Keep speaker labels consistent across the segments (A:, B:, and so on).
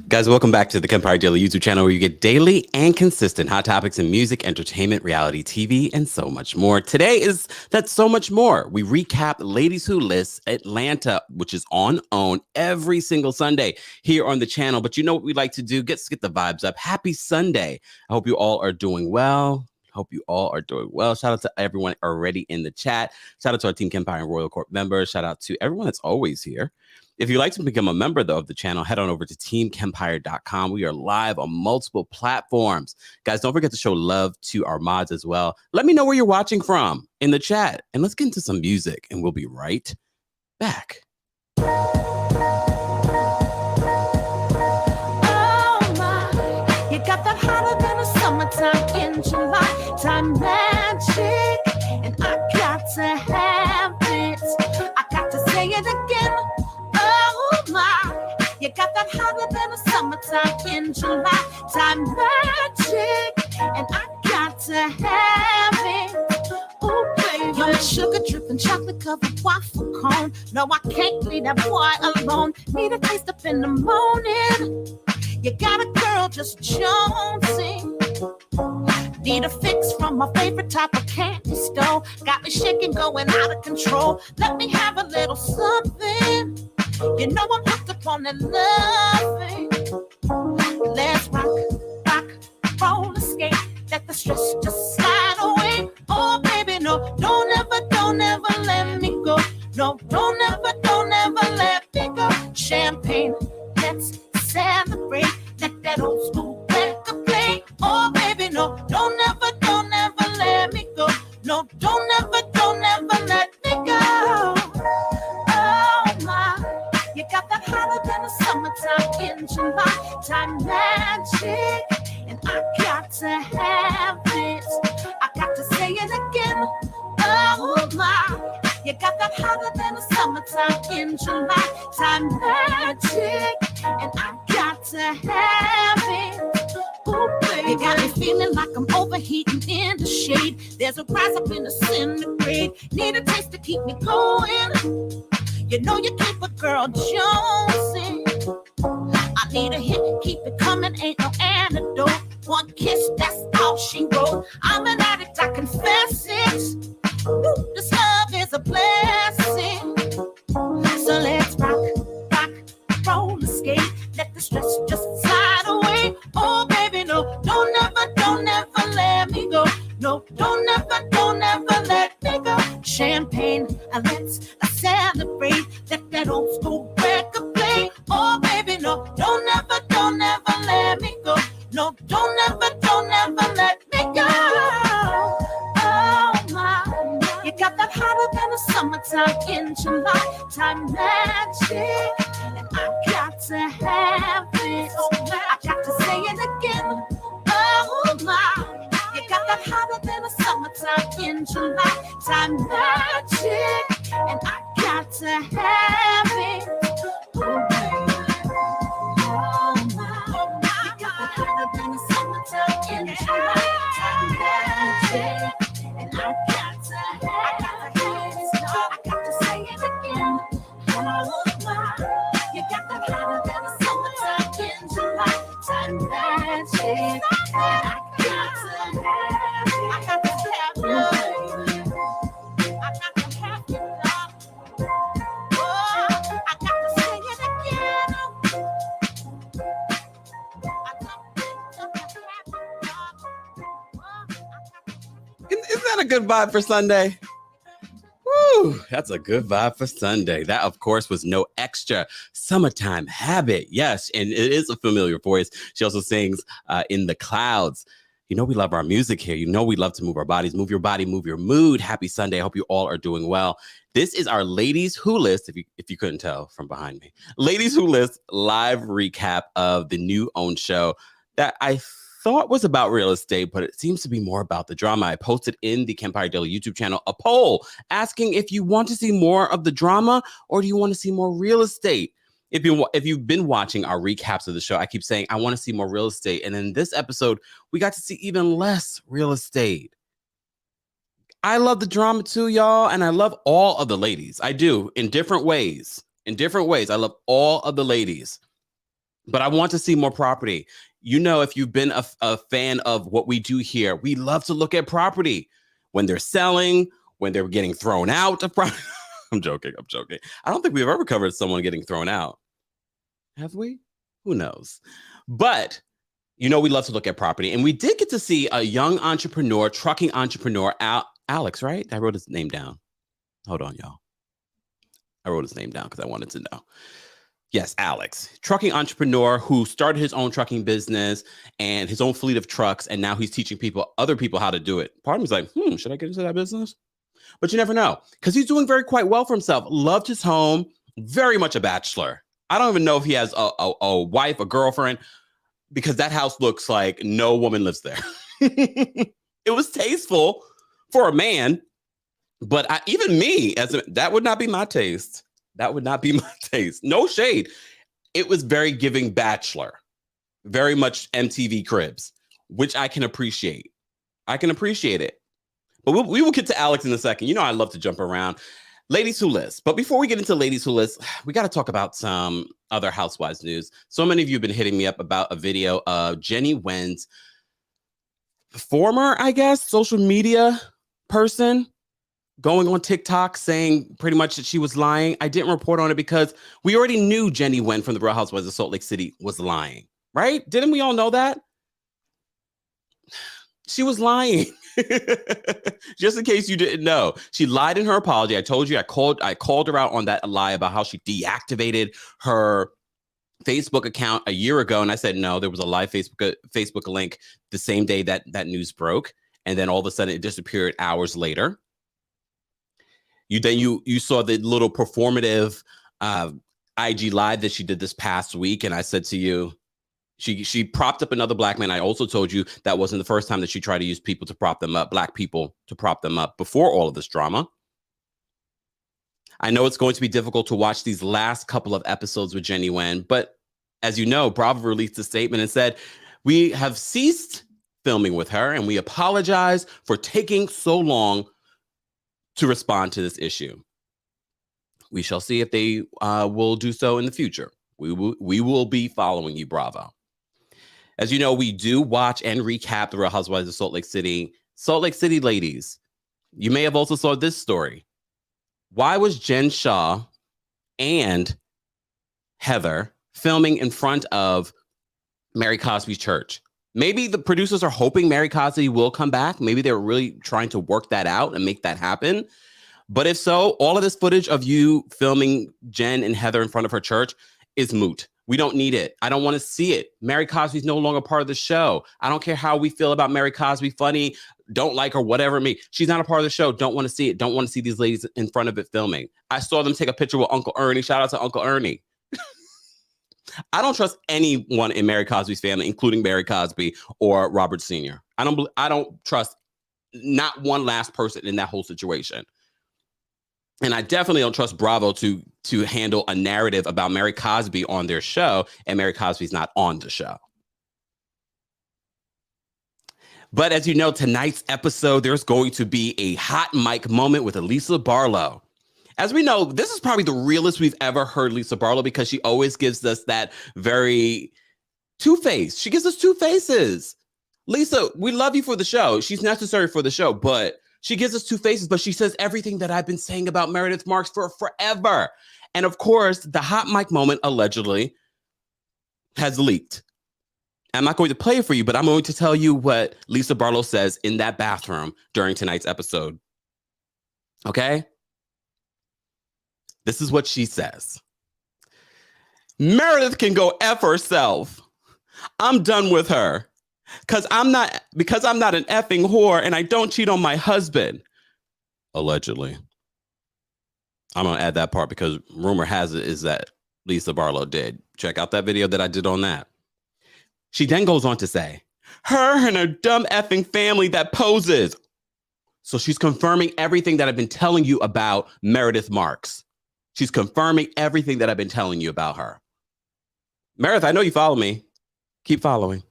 A: Guys, welcome back to the Kempire Daily YouTube channel where you get daily and consistent hot topics in music, entertainment, reality TV, and so much more. Today is that so much more. We recap Ladies Who List Atlanta, which is on OWN every single Sunday here on the channel. But you know what we like to do? Get the vibes up. Happy Sunday. I hope you all are doing well. Hope you all are doing well. Shout out to everyone already in the chat. Shout out to our Team Kempire and Royal Court members. Shout out to everyone that's always here. If you'd like to become a member, though, of the channel, head on over to TheKempire.com. We are live on multiple platforms. Guys, don't forget to show love to our mods as well. Let me know where you're watching from in the chat. And let's get into some music, and we'll be right back.
B: Summertime in July, time magic, and I got to have it. I got to say it again. Oh my, you got that hotter than a summertime in July, time magic, and I got to have it. Oh baby, you're a sugar dripping chocolate covered waffle cone. No, I can't leave that boy alone. Need a taste up in the morning. You got a girl just jonesing. Need a fix from my favorite type of candy store. Got me shaking, going out of control. Let me have a little something. You know I'm hooked up on that loving. Let's rock, roller skate. Let the stress just slide away. Oh baby, no, don't ever let me go. No, don't ever let me go. Champagne, let's celebrate. Let that old school record play. Oh baby, no, don't ever let me go. No, don't ever let me go. Oh my, you got that hotter than a summertime in July, time magic, and I got to have it. I got to say it again. Oh my, you got that hotter than a summertime in July, time magic, and I got to have it. Ooh, baby. You got me feeling like I'm overheating in the shade. There's a rise up in the centigrade. Need a taste to keep me going. You know you keep a girl jonesing. I need a hit, keep it coming, ain't no antidote. One kiss, that's all she wrote. I'm an addict, I confess it. Ooh, this love is a blessing. So let's rock, roller skate. Let the stress just slide away. Oh baby, no, don't ever let me go. No, don't ever let me go. Champagne, let's celebrate. Let that old school record play. Oh baby, no, don't ever let me go. No, don't ever let me go. Oh my, you got that hotter than a summertime in July, time magic, and I got to have it. I got to say it again. Oh my, you got that hotter than a summertime in July, time magic, and I got to have it. Oh baby. Oh my, you got that hotter than a summertime in July, time magic, and I got to have it. I got to say it again. Oh my, you got that hotter than a summertime in July, time magic, and I got to have it. I got to have you. I got to have you, love. Oh, I got to say it again. I got to have you, love. Oh, I got to.
A: Isn't that a good vibe for Sunday? Woo, that's a good vibe for Sunday. That, of course, was No Extra, Summertime Habit. Yes, and it is a familiar voice. She also sings In the Clouds. You know we love our music here. You know we love to move our bodies. Move your body, move your mood. Happy Sunday. I hope you all are doing well. This is our Ladies Who List, if you couldn't tell from behind me. Ladies Who List live recap of the new OWN show that I thought was about real estate, but it seems to be more about the drama. I posted in the Kempire Daily YouTube channel a poll asking if you want to see more of the drama or do you want to see more real estate? If you've been watching our recaps of the show, I keep saying I want to see more real estate. And in this episode, we got to see even less real estate. I love the drama too, y'all. And I love all of the ladies. I do, in different ways. I love all of the ladies. but I want to see more property. You know, if you've been a fan of what we do here, we love to look at property when they're selling, when they're getting thrown out of property. I'm joking. I don't think we've ever covered someone getting thrown out. Have we? Who knows? But, you know, we love to look at property. And we did get to see a young entrepreneur, trucking entrepreneur, Alex, right? I wrote his name down. Hold on, y'all. I wrote his name down because I wanted to know. Yes, Alex, trucking entrepreneur who started his own trucking business and his own fleet of trucks. And now he's teaching other people how to do it. Part of me's like, should I get into that business? But you never know, because he's doing quite well for himself. Loved his home, very much a bachelor. I don't even know if he has a wife, a girlfriend, because that house looks like no woman lives there. It was tasteful for a man, but even me, that would not be my taste. That would not be my taste. No shade. It was very giving bachelor, very much MTV Cribs, which I can appreciate. I can appreciate it. But we will get to Alex in a second. You know, I love to jump around. Ladies Who List. But before we get into Ladies Who List, we got to talk about some other Housewives news. So many of you have been hitting me up about a video of Jenny Nguyen's former, I guess, social media person going on TikTok saying pretty much that she was lying. I didn't report on it because we already knew Jenny Nguyen from the Real Housewives of Salt Lake City was lying, right? Didn't we all know that? She was lying. Just in case you didn't know, she lied in her apology. I told you, I called her out on that lie about how she deactivated her Facebook account a year ago. And I said, no, there was a live Facebook link the same day that news broke. And then all of a sudden it disappeared hours later. You saw the little performative IG live that she did this past week. And I said to you, she propped up another black man. I also told you that wasn't the first time that she tried to use people to prop them up, black people to prop them up before all of this drama. I know it's going to be difficult to watch these last couple of episodes with Jenny Nguyen, but as you know, Bravo released a statement and said, we have ceased filming with her and we apologize for taking so long to respond to this issue. We shall see if they will do so in the future. We will be following you, Bravo. As you know, we do watch and recap the Real Housewives of Salt Lake City. Salt Lake City ladies, you may have also saw this story. Why was Jen Shah and Heather filming in front of Mary Cosby's church? Maybe the producers are hoping Mary Cosby will come back. Maybe they're really trying to work that out and make that happen. But if so, all of this footage of you filming Jen and Heather in front of her church is moot. We don't need it. I don't want to see it. Mary Cosby's no longer part of the show. I don't care how we feel about Mary Cosby, funny, don't like her, whatever me. She's not a part of the show. Don't want to see it. Don't want to see these ladies in front of it filming. I saw them take a picture with Uncle Ernie. Shout out to Uncle Ernie. I don't trust anyone in Mary Cosby's family, including Mary Cosby or Robert Sr. I don't trust not one last person in that whole situation. And I definitely don't trust Bravo to handle a narrative about Mary Cosby on their show, and Mary Cosby's not on the show. But as you know, tonight's episode, there's going to be a hot mic moment with Lisa Barlow. As we know, this is probably the realest we've ever heard Lisa Barlow because she always gives us that very two-faced. She gives us two faces. Lisa, we love you for the show. She's necessary for the show, but she gives us two faces, but she says everything that I've been saying about Meredith Marks for forever. And of course, the hot mic moment allegedly has leaked. I'm not going to play it for you, but I'm going to tell you what Lisa Barlow says in that bathroom during tonight's episode. Okay? This is what she says. Meredith can go F herself. I'm done with her. Because I'm not an effing whore and I don't cheat on my husband. Allegedly. I'm going to add that part because rumor has it is that Lisa Barlow did. Check out that video that I did on that. She then goes on to say, her and her dumb effing family that poses. So she's confirming everything that I've been telling you about Meredith Marks. She's confirming everything that I've been telling you about her. Meredith, I know you follow me. Keep following.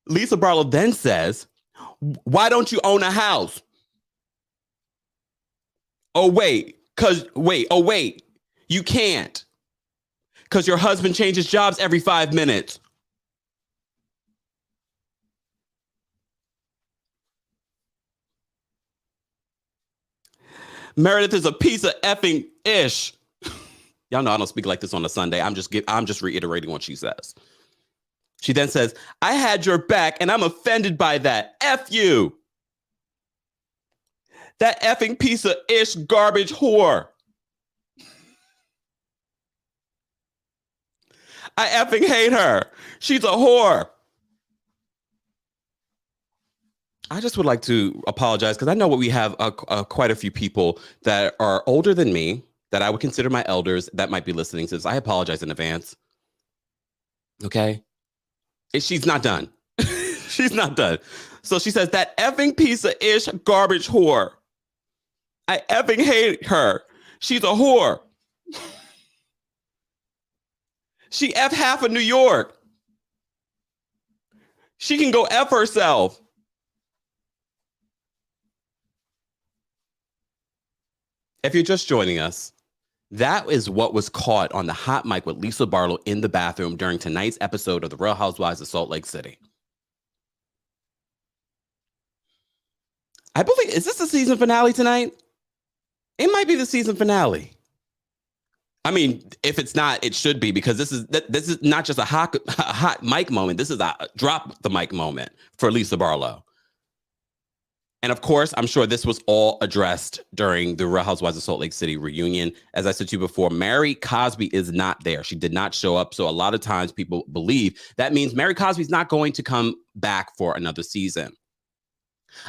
A: Lisa Barlow then says, why don't you own a house? Oh, wait, you can't. because your husband changes jobs every 5 minutes. Meredith is a piece of effing ish. Y'all know I don't speak like this on a Sunday. I'm just reiterating what she says. She then says, I had your back and I'm offended by that. F you. That effing piece of ish garbage whore. I effing hate her. She's a whore. I just would like to apologize because I know we have quite a few people that are older than me that I would consider my elders that might be listening to this. I apologize in advance. Okay? She's not done. She's not done. So she says, that effing piece of ish garbage whore. I effing hate her. She's a whore. She F half of New York. She can go F herself. If you're just joining us, that is what was caught on the hot mic with Lisa Barlow in the bathroom during tonight's episode of The Real Housewives of Salt Lake City. I believe, is this the season finale tonight? It might be the season finale. I mean, if it's not, it should be, because this is not just a hot mic moment. This is a drop the mic moment for Lisa Barlow. And of course, I'm sure this was all addressed during the Real Housewives of Salt Lake City reunion. As I said to you before, Mary Cosby is not there. She did not show up. So a lot of times people believe that means Mary Cosby's not going to come back for another season.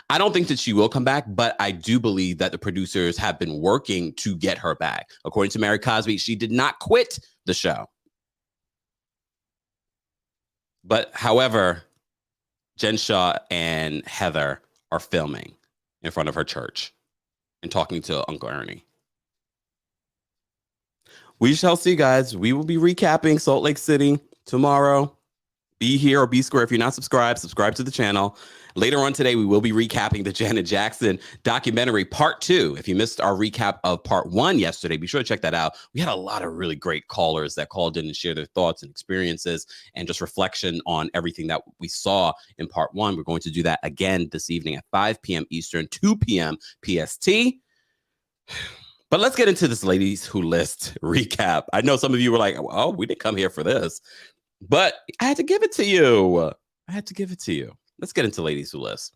A: I don't think that she will come back, but I do believe that the producers have been working to get her back. According to Mary Cosby, she did not quit the show. But however, Jen Shaw and Heather are filming in front of her church and talking to Uncle Ernie. We shall see, guys. We will be recapping Salt Lake City tomorrow. Be here or be square. If you're not subscribed, subscribe to the channel. Later on today, we will be recapping the Janet Jackson documentary part 2. If you missed our recap of part 1 yesterday, be sure to check that out. We had a lot of really great callers that called in and shared their thoughts and experiences and just reflection on everything that we saw in part 1. We're going to do that again this evening at 5 p.m. Eastern, 2 p.m. PST. But let's get into this Ladies Who List recap. I know some of you were like, oh, we didn't come here for this. But I had to give it to you. Let's get into Ladies Who List.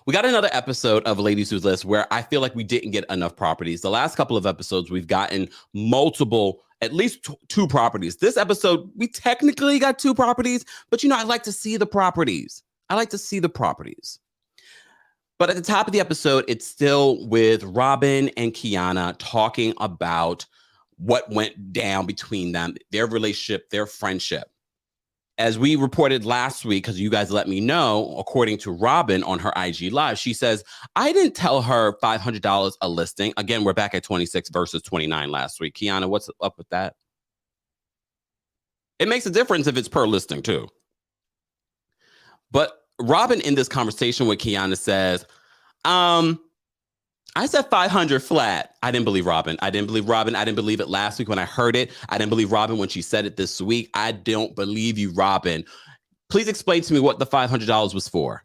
A: We got another episode of Ladies Who List where I feel like we didn't get enough properties. The last couple of episodes, we've gotten multiple, at least 2 properties. This episode, we technically got 2 properties, but I like to see the properties. But at the top of the episode, it's still with Robin and Kiana talking about what went down between them, their relationship, their friendship. As we reported last week, because you guys let me know, according to Robin on her IG Live, she says, I didn't tell her $500 a listing. Again, we're back at 26 versus 29 last week. Kiana, what's up with that? It makes a difference if it's per listing too. But Robin in this conversation with Kiana says, I said 500 flat. I didn't believe Robin. I didn't believe it last week when I heard it. I didn't believe Robin when she said it this week. I don't believe you, Robin. Please explain to me what the $500 was for.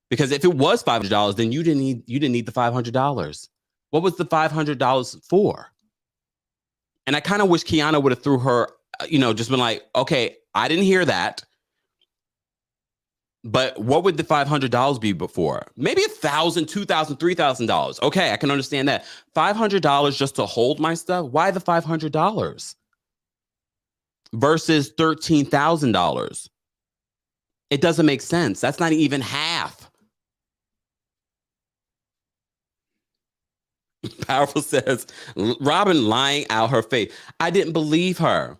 A: Because if it was $500, then you didn't need the $500. What was the $500 for? And I kind of wish Kiana would have threw her, just been like, okay, I didn't hear that. But what would the $500 be before? Maybe $1,000, $2,000, $3,000. Okay, I can understand that. $500 just to hold my stuff? Why the $500? Versus $13,000. It doesn't make sense. That's not even half. Powerful says, Robin lying out her face. I didn't believe her.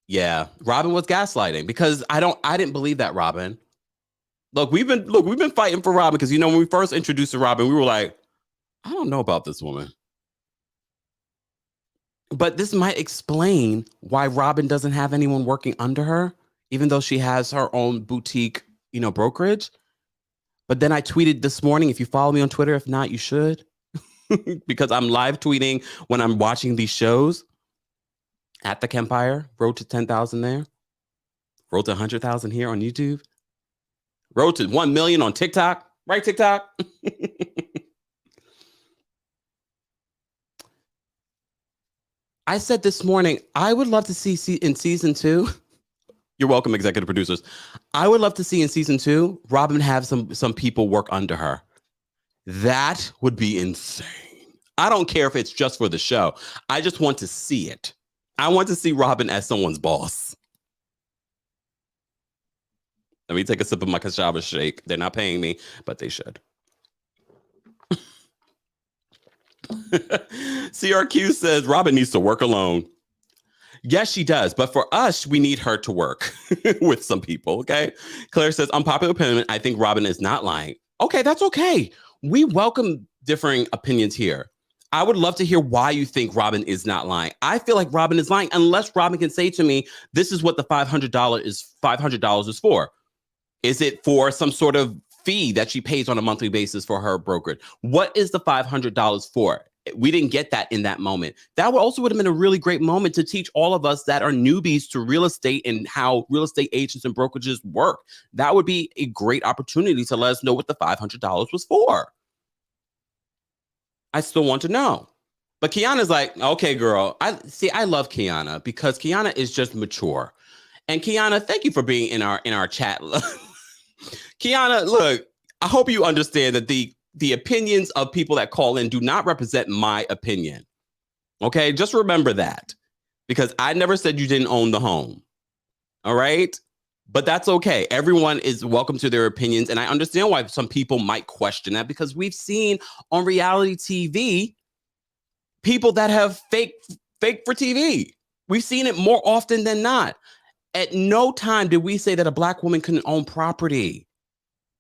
A: Yeah, Robin was gaslighting because I didn't believe that, Robin. Look, we've been fighting for Robin because, when we first introduced to Robin, we were like, I don't know about this woman. But this might explain why Robin doesn't have anyone working under her, even though she has her own boutique, brokerage. But then I tweeted this morning, if you follow me on Twitter, if not, you should, because I'm live tweeting when I'm watching these shows. At TheKempire, road to 10,000 there. Road to 100,000 here on YouTube. Road to 1 million on TikTok. Right, TikTok? I said this morning, I would love to see in season 2. You're welcome, executive producers. I would love to see in season 2, Robin have some people work under her. That would be insane. I don't care if it's just for the show. I just want to see it. I want to see Robin as someone's boss. Let me take a sip of my cassava shake. They're not paying me, but they should. CRQ says Robin needs to work alone. Yes, she does. But for us, we need her to work with some people. Okay. Claire says, unpopular opinion. I think Robin is not lying. Okay, that's okay. We welcome differing opinions here. I would love to hear why you think Robin is not lying. I feel like Robin is lying unless Robin can say to me, this is what the $500 is for. Is it for some sort of fee that she pays on a monthly basis for her brokerage? What is the $500 for? We didn't get that in that moment. That would have been a really great moment to teach all of us that are newbies to real estate and how real estate agents and brokerages work. That would be a great opportunity to let us know what the $500 was for. I still want to know. But Kiana's like, okay, girl. I love Kiana because Kiana is just mature. And Kiana, thank you for being in our chat. Kiana, look, I hope you understand that the opinions of people that call in do not represent my opinion. Okay, just remember that because I never said you didn't own the home. All right, but that's okay. Everyone is welcome to their opinions. And I understand why some people might question that because we've seen on reality TV people that have fake for TV. We've seen it more often than not. At no time did we say that a Black woman couldn't own property.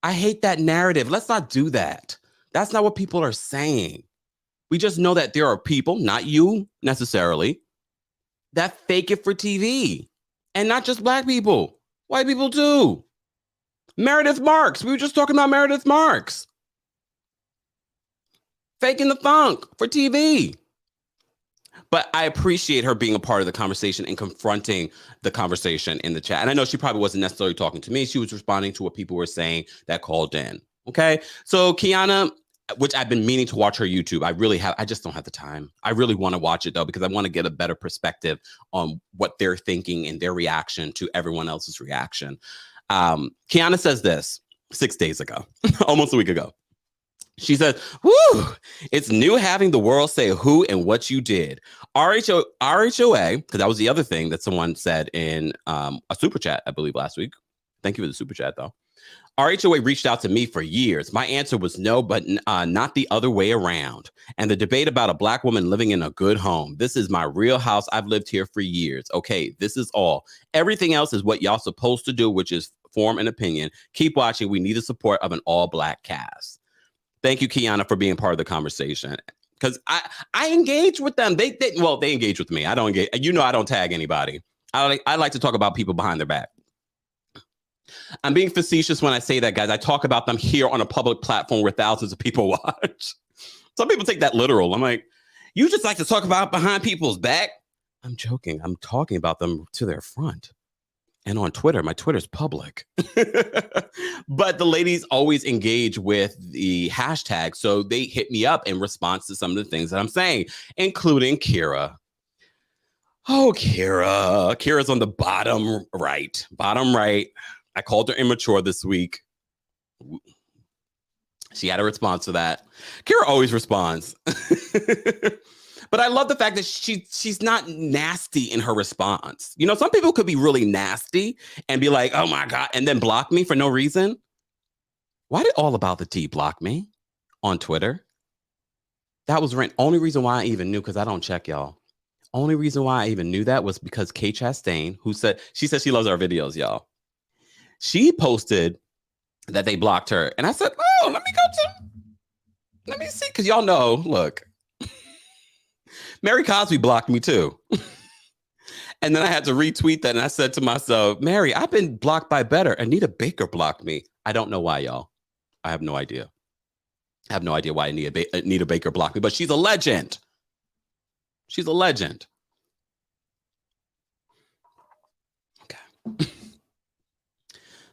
A: I hate that narrative. Let's not do that. That's not what people are saying. We just know that there are people, not you necessarily, that fake it for TV. And not just Black people. White people too. Meredith Marks. We were just talking about Meredith Marks. Faking the funk for TV. But I appreciate her being a part of the conversation and confronting the conversation in the chat. And I know she probably wasn't necessarily talking to me. She was responding to what people were saying that called in. Okay. So Kiana, which I've been meaning to watch her YouTube. I just don't have the time. I really want to watch it though, because I want to get a better perspective on what they're thinking and their reaction to everyone else's reaction. Kiana says this 6 days ago, almost a week ago. She said, whoo, it's new having the world say who and what you did. RHOA, because that was the other thing that someone said in a super chat, I believe, last week. Thank you for the super chat, though. RHOA reached out to me for years. My answer was no, but not the other way around. And the debate about a Black woman living in a good home. This is my real house. I've lived here for years. Okay, this is all. Everything else is what y'all supposed to do, which is form an opinion. Keep watching. We need the support of an all-Black cast. Thank you, Kiana, for being part of the conversation. Because I engage with them. They engage with me. I don't engage. I don't tag anybody. I like to talk about people behind their back. I'm being facetious when I say that, guys. I talk about them here on a public platform where thousands of people watch. Some people take that literal. I'm like, you just like to talk about behind people's back? I'm joking. I'm talking about them to their front. And on Twitter, my Twitter's public. But the ladies always engage with the hashtag. So they hit me up in response to some of the things that I'm saying, including Kira. Oh, Kira. Kira's on the bottom right. Bottom right. I called her immature this week. She had a response to that. Kira always responds. But I love the fact that she's not nasty in her response. You know, some people could be really nasty and be like, oh my God, and then block me for no reason. Why did All About the Tea block me on Twitter? That was the only reason why I even knew, because I don't check, y'all. Only reason why I even knew that was because Kay Chastain, she said she loves our videos, y'all. She posted that they blocked her. And I said, oh, let me see. Because y'all know, look. Mary Cosby blocked me too. And then I had to retweet that. And I said to myself, Mary, I've been blocked by better. Anita Baker blocked me. I don't know why, y'all. I have no idea. I have no idea why Anita Baker blocked me, but she's a legend. She's a legend.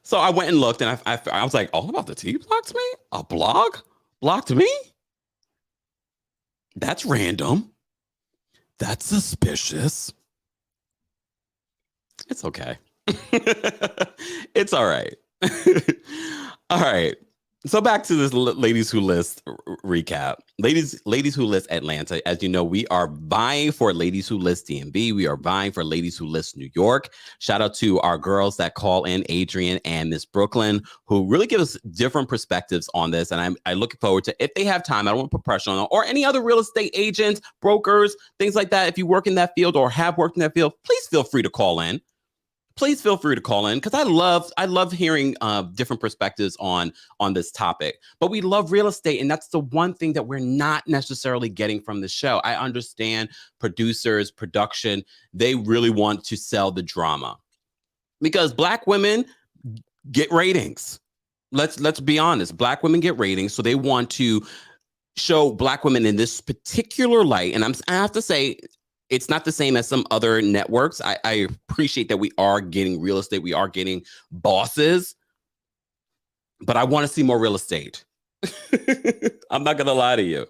A: So I went and looked, and I was like, All About the Tea blocked me? A blog blocked me? That's random. That's suspicious. It's okay. It's all right. All right. So back to this Ladies Who List recap. Ladies Who List Atlanta. As you know, we are vying for Ladies Who List DMV. We are vying for Ladies Who List New York. Shout out to our girls that call in, Adrian and Miss Brooklyn, who really give us different perspectives on this. And I'm looking forward to, if they have time, I don't want to put pressure on them, or any other real estate agents, brokers, things like that. If you work in that field or have worked in that field, please feel free to call in. Please feel free to call in, because I love hearing different perspectives on this topic. But we love real estate, and that's the one thing that we're not necessarily getting from the show. I understand producers, production, they really want to sell the drama, because Black women get ratings. Let's be honest. Black women get ratings, so they want to show Black women in this particular light. And I have to say, it's not the same as some other networks. I appreciate that we are getting real estate. We are getting bosses, but I want to see more real estate. I'm not going to lie to you.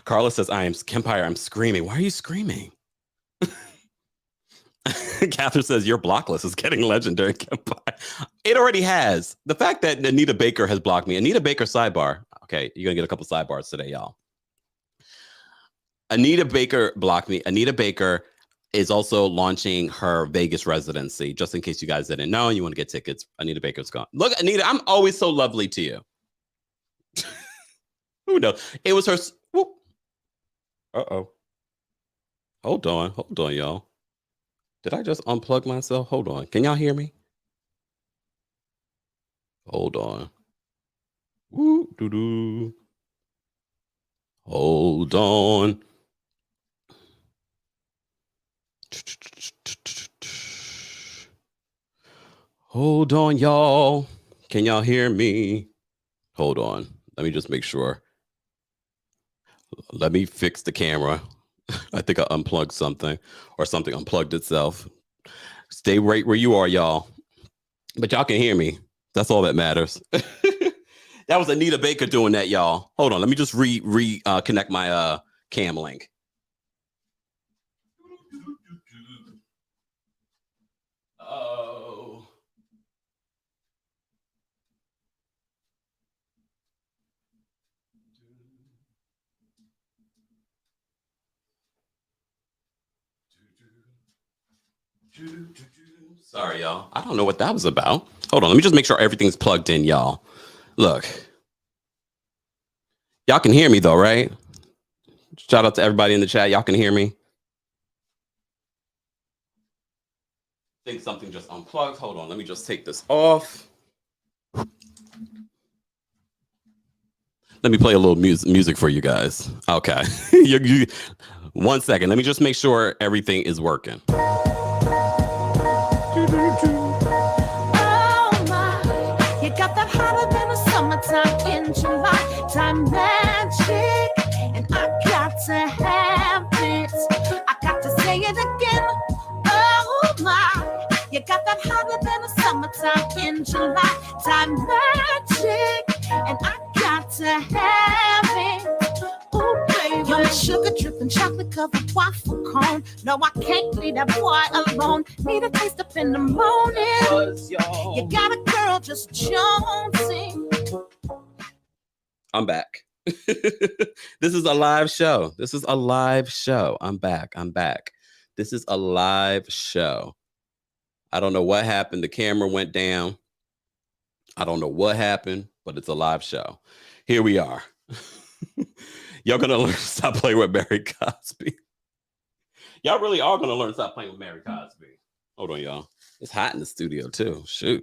A: Carla says, I am Kempire. I'm screaming. Why are you screaming? Catherine says, your block list is getting legendary, Kempire. It already has. The fact that Anita Baker has blocked me. Anita Baker sidebar. Okay, you're going to get a couple sidebars today, y'all. Anita Baker blocked me. Anita Baker is also launching her Vegas residency. Just in case you guys didn't know, you want to get tickets. Anita Baker's gone. Look, Anita, I'm always so lovely to you. Who knows? It was her. Whoop. Uh-oh. Hold on, y'all. Did I just unplug myself? Hold on. Can y'all hear me? Hold on. Woo, doo-doo. Hold on. Hold on, y'all. Can y'all hear me? Hold on. Let me just make sure. Let me fix the camera. I think I unplugged something, or something unplugged itself. Stay right where you are, y'all. But y'all can hear me. That's all that matters. That was Anita Baker doing that, y'all. Hold on. Let me just connect my cam link. Oh. Sorry, y'all. I don't know what that was about. Hold on. Let me just make sure everything's plugged in, y'all. Look. Y'all can hear me, though, right? Shout out to everybody in the chat. Y'all can hear me. I think something just unplugged. Hold on. Let me just take this off. Let me play a little music for you guys. Okay. 1 second. Let me just make sure everything is working.
B: Summertime in July, time magic, and I got to have it. I got to say it again. Oh my, you got that hotter than a summertime in July, time magic, and I got to have it. Oh baby, you're my sugar dripping, chocolate covered waffle cone. No, I can't leave that boy alone. Need a taste up in the morning. You got a girl just jonesing.
A: I'm back. This is a live show. I'm back. This is a live show. I don't know what happened. The camera went down. I don't know what happened, but it's a live show. Here we are. Y'all gonna learn to stop playing with Mary Cosby. Y'all really are gonna learn to stop playing with Mary Cosby. Hold on, y'all. It's hot in the studio too. Shoot.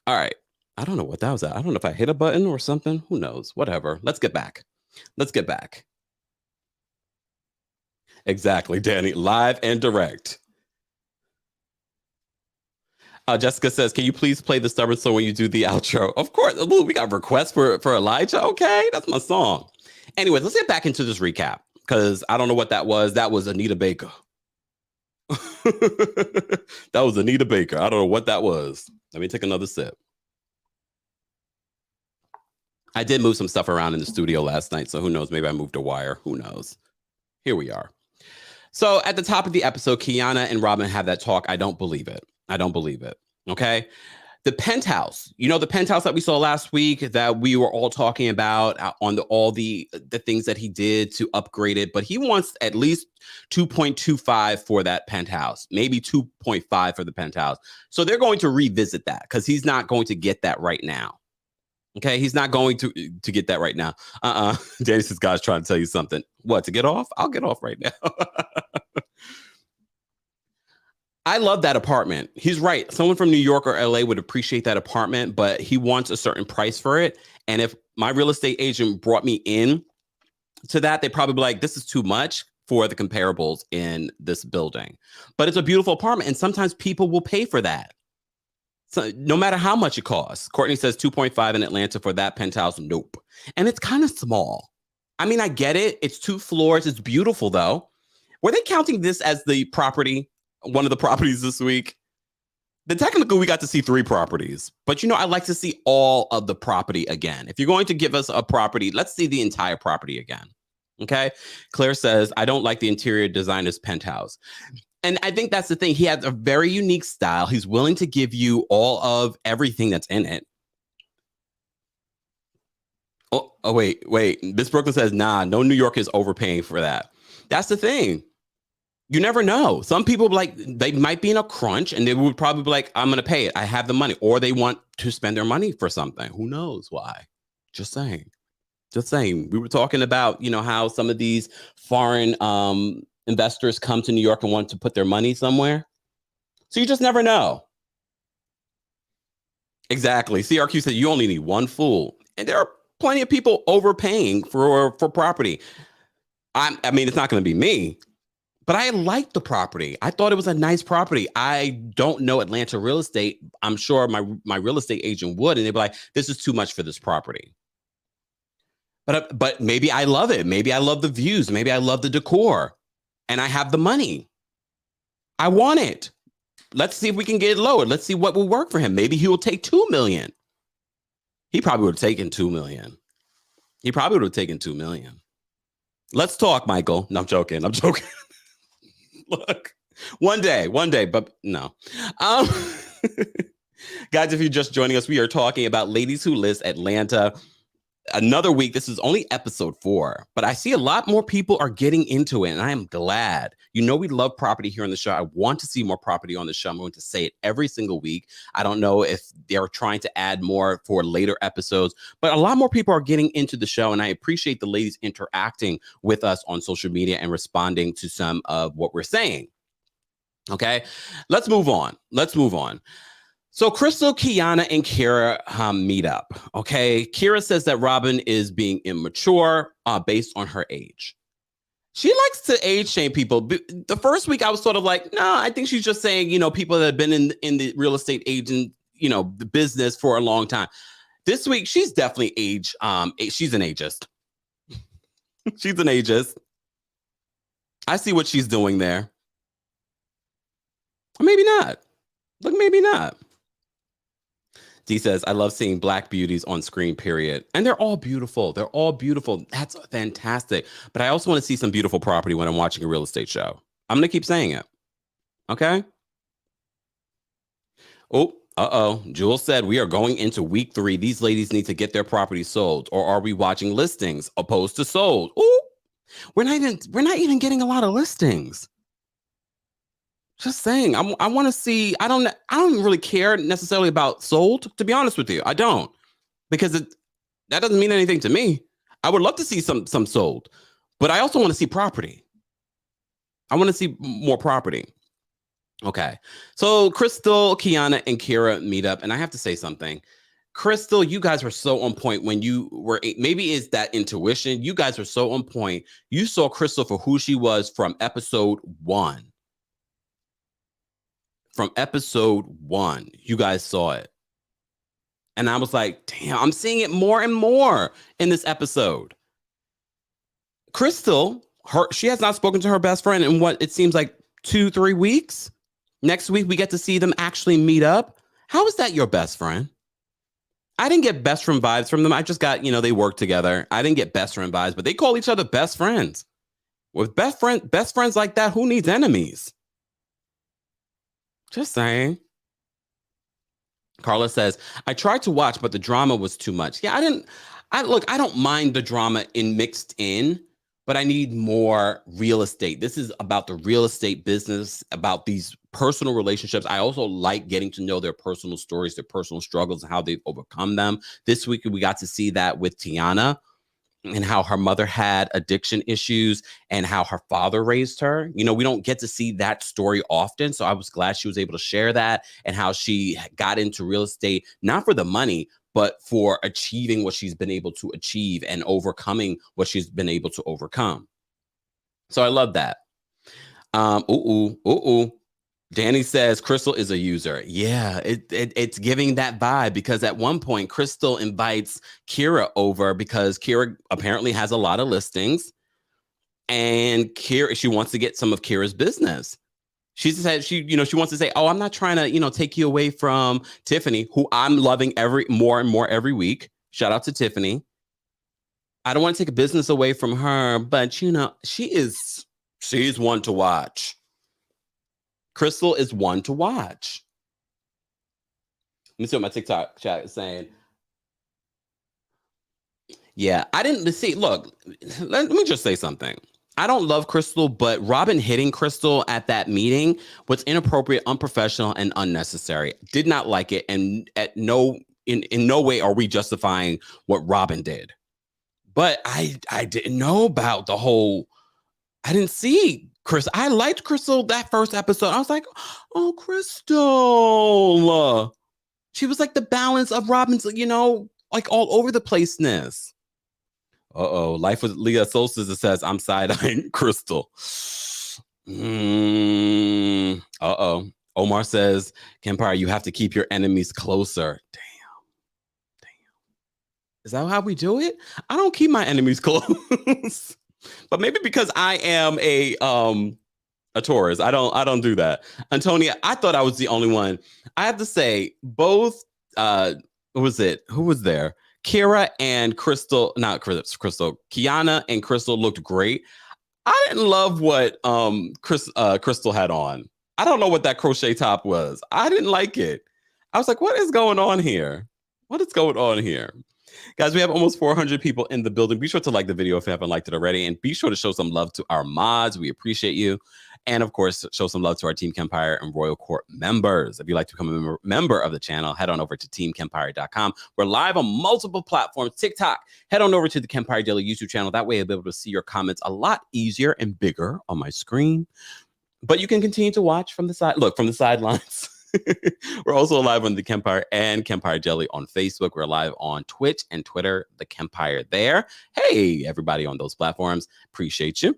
A: All right. I don't know what that was at. I don't know if I hit a button or something. Who knows? Whatever. Let's get back. Exactly, Danny. Live and direct. Jessica says, can you please play the stubborn song when you do the outro? Of course. Ooh, we got requests for Elijah. Okay, that's my song. Anyways, let's get back into this recap, because I don't know what that was. That was Anita Baker. That was Anita Baker. I don't know what that was. Let me take another sip. I did move some stuff around in the studio last night, so who knows? Maybe I moved a wire. Who knows? Here we are. So at the top of the episode, Kiana and Robin have that talk. I don't believe it. I don't believe it. Okay. The Penthouse, you know, the Penthouse that we saw last week that we were all talking about on all the things that he did to upgrade it, but he wants at least 2.25 for that Penthouse, maybe 2.5 for the Penthouse. So they're going to revisit that because he's not going to get that right now. Okay, he's not going to get that right now. Danny says, God's trying to tell you something. What, to get off? I'll get off right now. I love that apartment. He's right. Someone from New York or LA would appreciate that apartment, but he wants a certain price for it. And if my real estate agent brought me in to that, they'd probably be like, this is too much for the comparables in this building. But it's a beautiful apartment, and sometimes people will pay for that. So no matter how much it costs. Courtney says 2.5 in Atlanta for that penthouse. Nope. And it's kind of small. I mean, I get it. It's 2 floors. It's beautiful, though. Were they counting this as the property? One of the properties this week? Then technically we got to see 3 properties, but you know, I like to see all of the property again. If you're going to give us a property, let's see the entire property again. Okay. Claire says, I don't like the interior designer's penthouse. And I think that's the thing. He has a very unique style. He's willing to give you all of everything that's in it. Oh, wait. Miss Brooklyn says, nah, no New York is overpaying for that. That's the thing. You never know. Some people like they might be in a crunch and they would probably be like, I'm going to pay it. I have the money, or they want to spend their money for something. Who knows why? Just saying. We were talking about, you know, how some of these foreign investors come to New York and want to put their money somewhere. So you just never know. Exactly. CRQ said you only need one fool. And there are plenty of people overpaying for property. I mean, it's not going to be me. But I liked the property. I thought it was a nice property. I don't know Atlanta real estate. I'm sure my real estate agent would, and they'd be like, this is too much for this property. But maybe I love it. Maybe I love the views. Maybe I love the decor. And I have the money. I want it. Let's see if we can get it lower. Let's see what will work for him. Maybe he will take $2 million. He probably would have taken $2 million. Let's talk, Michael. No, I'm joking. Look, one day, but no. Guys, if you're just joining us, we are talking about Ladies Who List Atlanta. Another week. This is only episode 4, but I see a lot more people are getting into it, and I am glad. You know, we love property here on the show. I want to see more property on the show. I'm going to say it every single week. I don't know if they're trying to add more for later episodes, but a lot more people are getting into the show, and I appreciate the ladies interacting with us on social media and responding to some of what we're saying. Okay, let's move on. So Cristyl, Kiana, and Kira meet up. Okay, Kira says that Robin is being immature based on her age. She likes to age shame people. The first week I was sort of like, no, I think she's just saying, you know, people that have been in the real estate agent, you know, the business for a long time. This week she's definitely she's an ageist. She's an ageist. I see what she's doing there. Or maybe not. Look, maybe not. D says, I love seeing Black beauties on screen, period. And they're all beautiful. That's fantastic. But I also want to see some beautiful property when I'm watching a real estate show. I'm going to keep saying it. Okay? Oh, Jules said, we are going into week 3. These ladies need to get their property sold. Or are we watching listings opposed to sold? Ooh, we're not even getting a lot of listings. Just saying, I want to see. I don't really care necessarily about sold, to be honest with you. I don't, because that doesn't mean anything to me. I would love to see some sold, but I also want to see property. I want to see more property. Okay, so Cristyl, Kiana, and Kira meet up, and I have to say something. Cristyl, you guys were so on point when you were, maybe it's that intuition. You guys were so on point. You saw Cristyl for who she was from episode 1. From episode 1, you guys saw it. And I was like, damn, I'm seeing it more and more in this episode. Cristyl, she has not spoken to her best friend in what it seems like 2-3 weeks. Next week, we get to see them actually meet up. How is that your best friend? I didn't get best friend vibes from them. I just got, they work together. I didn't get best friend vibes, but they call each other best friends. With best friends like that, who needs enemies? Just saying. Carla says, I tried to watch, but the drama was too much. Yeah, I don't mind the drama mixed in, but I need more real estate. This is about the real estate business, about these personal relationships. I also like getting to know their personal stories, their personal struggles, and how they've overcome them. This week, we got to see that with Tiana and how her mother had addiction issues and how her father raised her. We don't get to see that story often. So I was glad she was able to share that and how she got into real estate, not for the money, but for achieving what she's been able to achieve and overcoming what she's been able to overcome. So I love that. Danny says Cristyl is a user. Yeah, it's giving that vibe because at one point, Cristyl invites Kira over because Kira apparently has a lot of listings. And she wants to get some of Kira's business. She said she wants to say, oh, I'm not trying to, take you away from Tiffani, who I'm loving more and more every week. Shout out to Tiffani. I don't want to take a business away from her, but she's one to watch. Cristyl is one to watch. Let me see what my TikTok chat is saying. Yeah, I didn't see. Look, let me just say something. I don't love Cristyl, but Robin hitting Cristyl at that meeting was inappropriate, unprofessional, and unnecessary. Did not like it, and in no way are we justifying what Robin did. But I didn't know about the whole. I didn't see Chris. I liked Cristyl that first episode. I was like, oh, Cristyl. She was like the balance of Robin's, like all over the placeness. Life with Leah Solstice says, I'm side-eyeing Cristyl. Omar says, Kempire, you have to keep your enemies closer. Damn. Is that how we do it? I don't keep my enemies close. But maybe because I am a Taurus, I don't do that. Antonia, I thought I was the only one. I have to say, both who was there? Kira and Cristyl, not Cristyl, Kiana and Cristyl looked great. I didn't love what Cristyl had on. I don't know what that crochet top was. I didn't like it. I was like, what is going on here? What is going on here? Guys, we have almost 400 people in the building. Be sure to like the video if you haven't liked it already. And be sure to show some love to our mods. We appreciate you. And of course, show some love to our Team Kempire and Royal Court members. If you'd like to become a member of the channel, head on over to TheKempire.com. We're live on multiple platforms. TikTok, head on over to the Kempire Daily YouTube channel. That way, you'll be able to see your comments a lot easier and bigger on my screen. But you can continue to watch from the side. Look, from the sidelines. We're also live on the Kempire and Kempire Daily on Facebook. We're live on Twitch and Twitter, the Kempire there. Hey, everybody on those platforms. Appreciate you.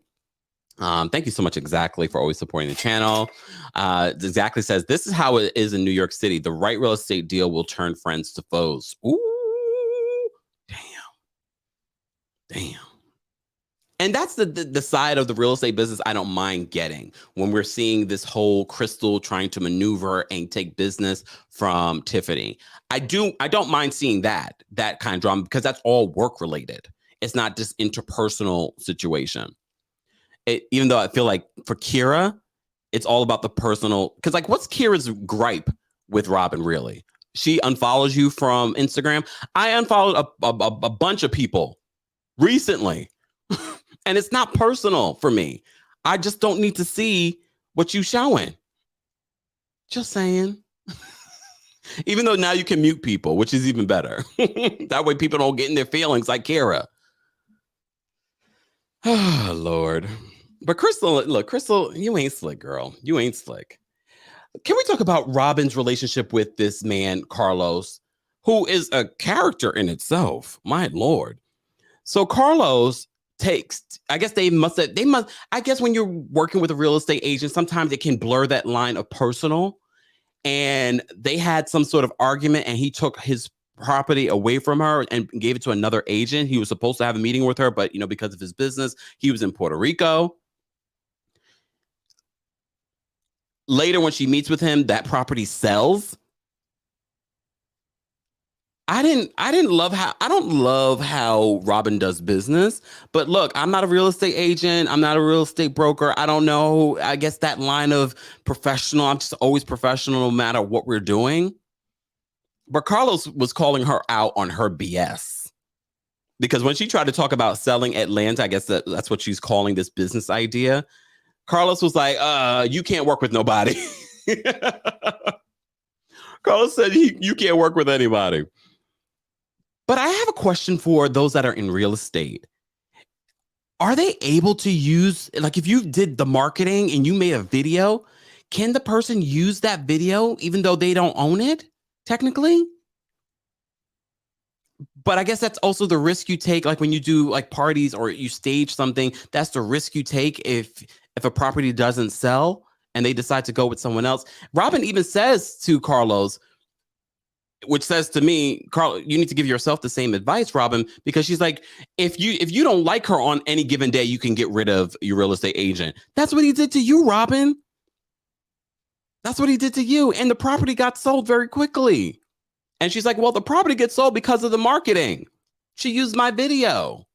A: Thank you so much, Exactly, for always supporting the channel. Exactly says, this is how it is in New York City. The right real estate deal will turn friends to foes. Ooh, damn. And that's the side of the real estate business I don't mind getting when we're seeing this whole Cristyl trying to maneuver and take business from Tiffani. I don't mind seeing that kind of drama because that's all work related. It's not just interpersonal situation. Even though I feel like for Kira, it's all about the personal. Because like, what's Kira's gripe with Robin really? She unfollows you from Instagram. I unfollowed a bunch of people recently. And it's not personal for me. I just don't need to see what you showing. Just saying. Even though now you can mute people, which is even better. That way people don't get in their feelings like Kira. Oh, Lord. But Cristyl, you ain't slick, girl. You ain't slick. Can we talk about Robin's relationship with this man, Carlos, who is a character in itself? My Lord. So Carlos I guess I guess when you're working with a real estate agent, sometimes it can blur that line of personal. And they had some sort of argument and he took his property away from her and gave it to another agent. He was supposed to have a meeting with her, but because of his business, he was in Puerto Rico. later when she meets with him, that property sells. I don't love how Robin does business, but look, I'm not a real estate agent. I'm not a real estate broker. I don't know. I guess that line of professional, I'm just always professional no matter what we're doing. But Carlos was calling her out on her BS. Because when she tried to talk about selling Atlanta, I guess that's what she's calling this business idea. Carlos was like, you can't work with nobody. Carlos said you can't work with anybody. But I have a question for those that are in real estate. Are they able to use, like if you did the marketing and you made a video, can the person use that video even though they don't own it technically? But I guess that's also the risk you take, like when you do like parties or you stage something, that's the risk you take if a property doesn't sell and they decide to go with someone else. Robin even says to Carlos, which says to me, Carl, you need to give yourself the same advice, Robin, because she's like, if you don't like her on any given day, you can get rid of your real estate agent. That's what he did to you, Robin. That's what he did to you. And the property got sold very quickly. And she's like, well, the property gets sold because of the marketing. She used my video.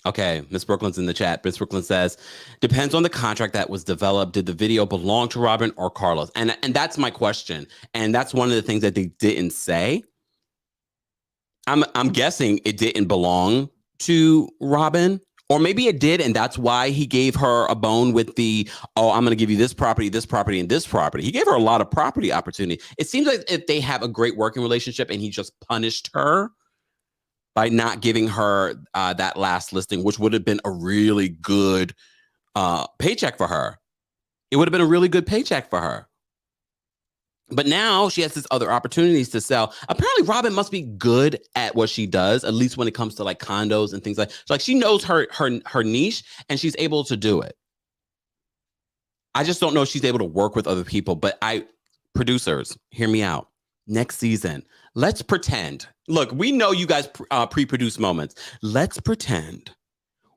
A: Okay, Miss Brooklyn's in the chat. Miss Brooklyn says, depends on the contract that was developed. Did the video belong to Robin or Carlos? And that's my question. And that's one of the things that they didn't say. I'm guessing it didn't belong to Robin. Or maybe it did, and that's why he gave her a bone with the, oh, I'm going to give you this property, and this property. He gave her a lot of property opportunity. It seems like if they have a great working relationship and he just punished her by not giving her that last listing, which would have been a really good paycheck for her. It would have been a really good paycheck for her. But now she has these other opportunities to sell. Apparently, Robin must be good at what she does, at least when it comes to like condos and things like she knows her niche and she's able to do it. I just don't know if she's able to work with other people. But producers, hear me out. Next season, let's pretend. Look, we know you guys pre-produce moments. Let's pretend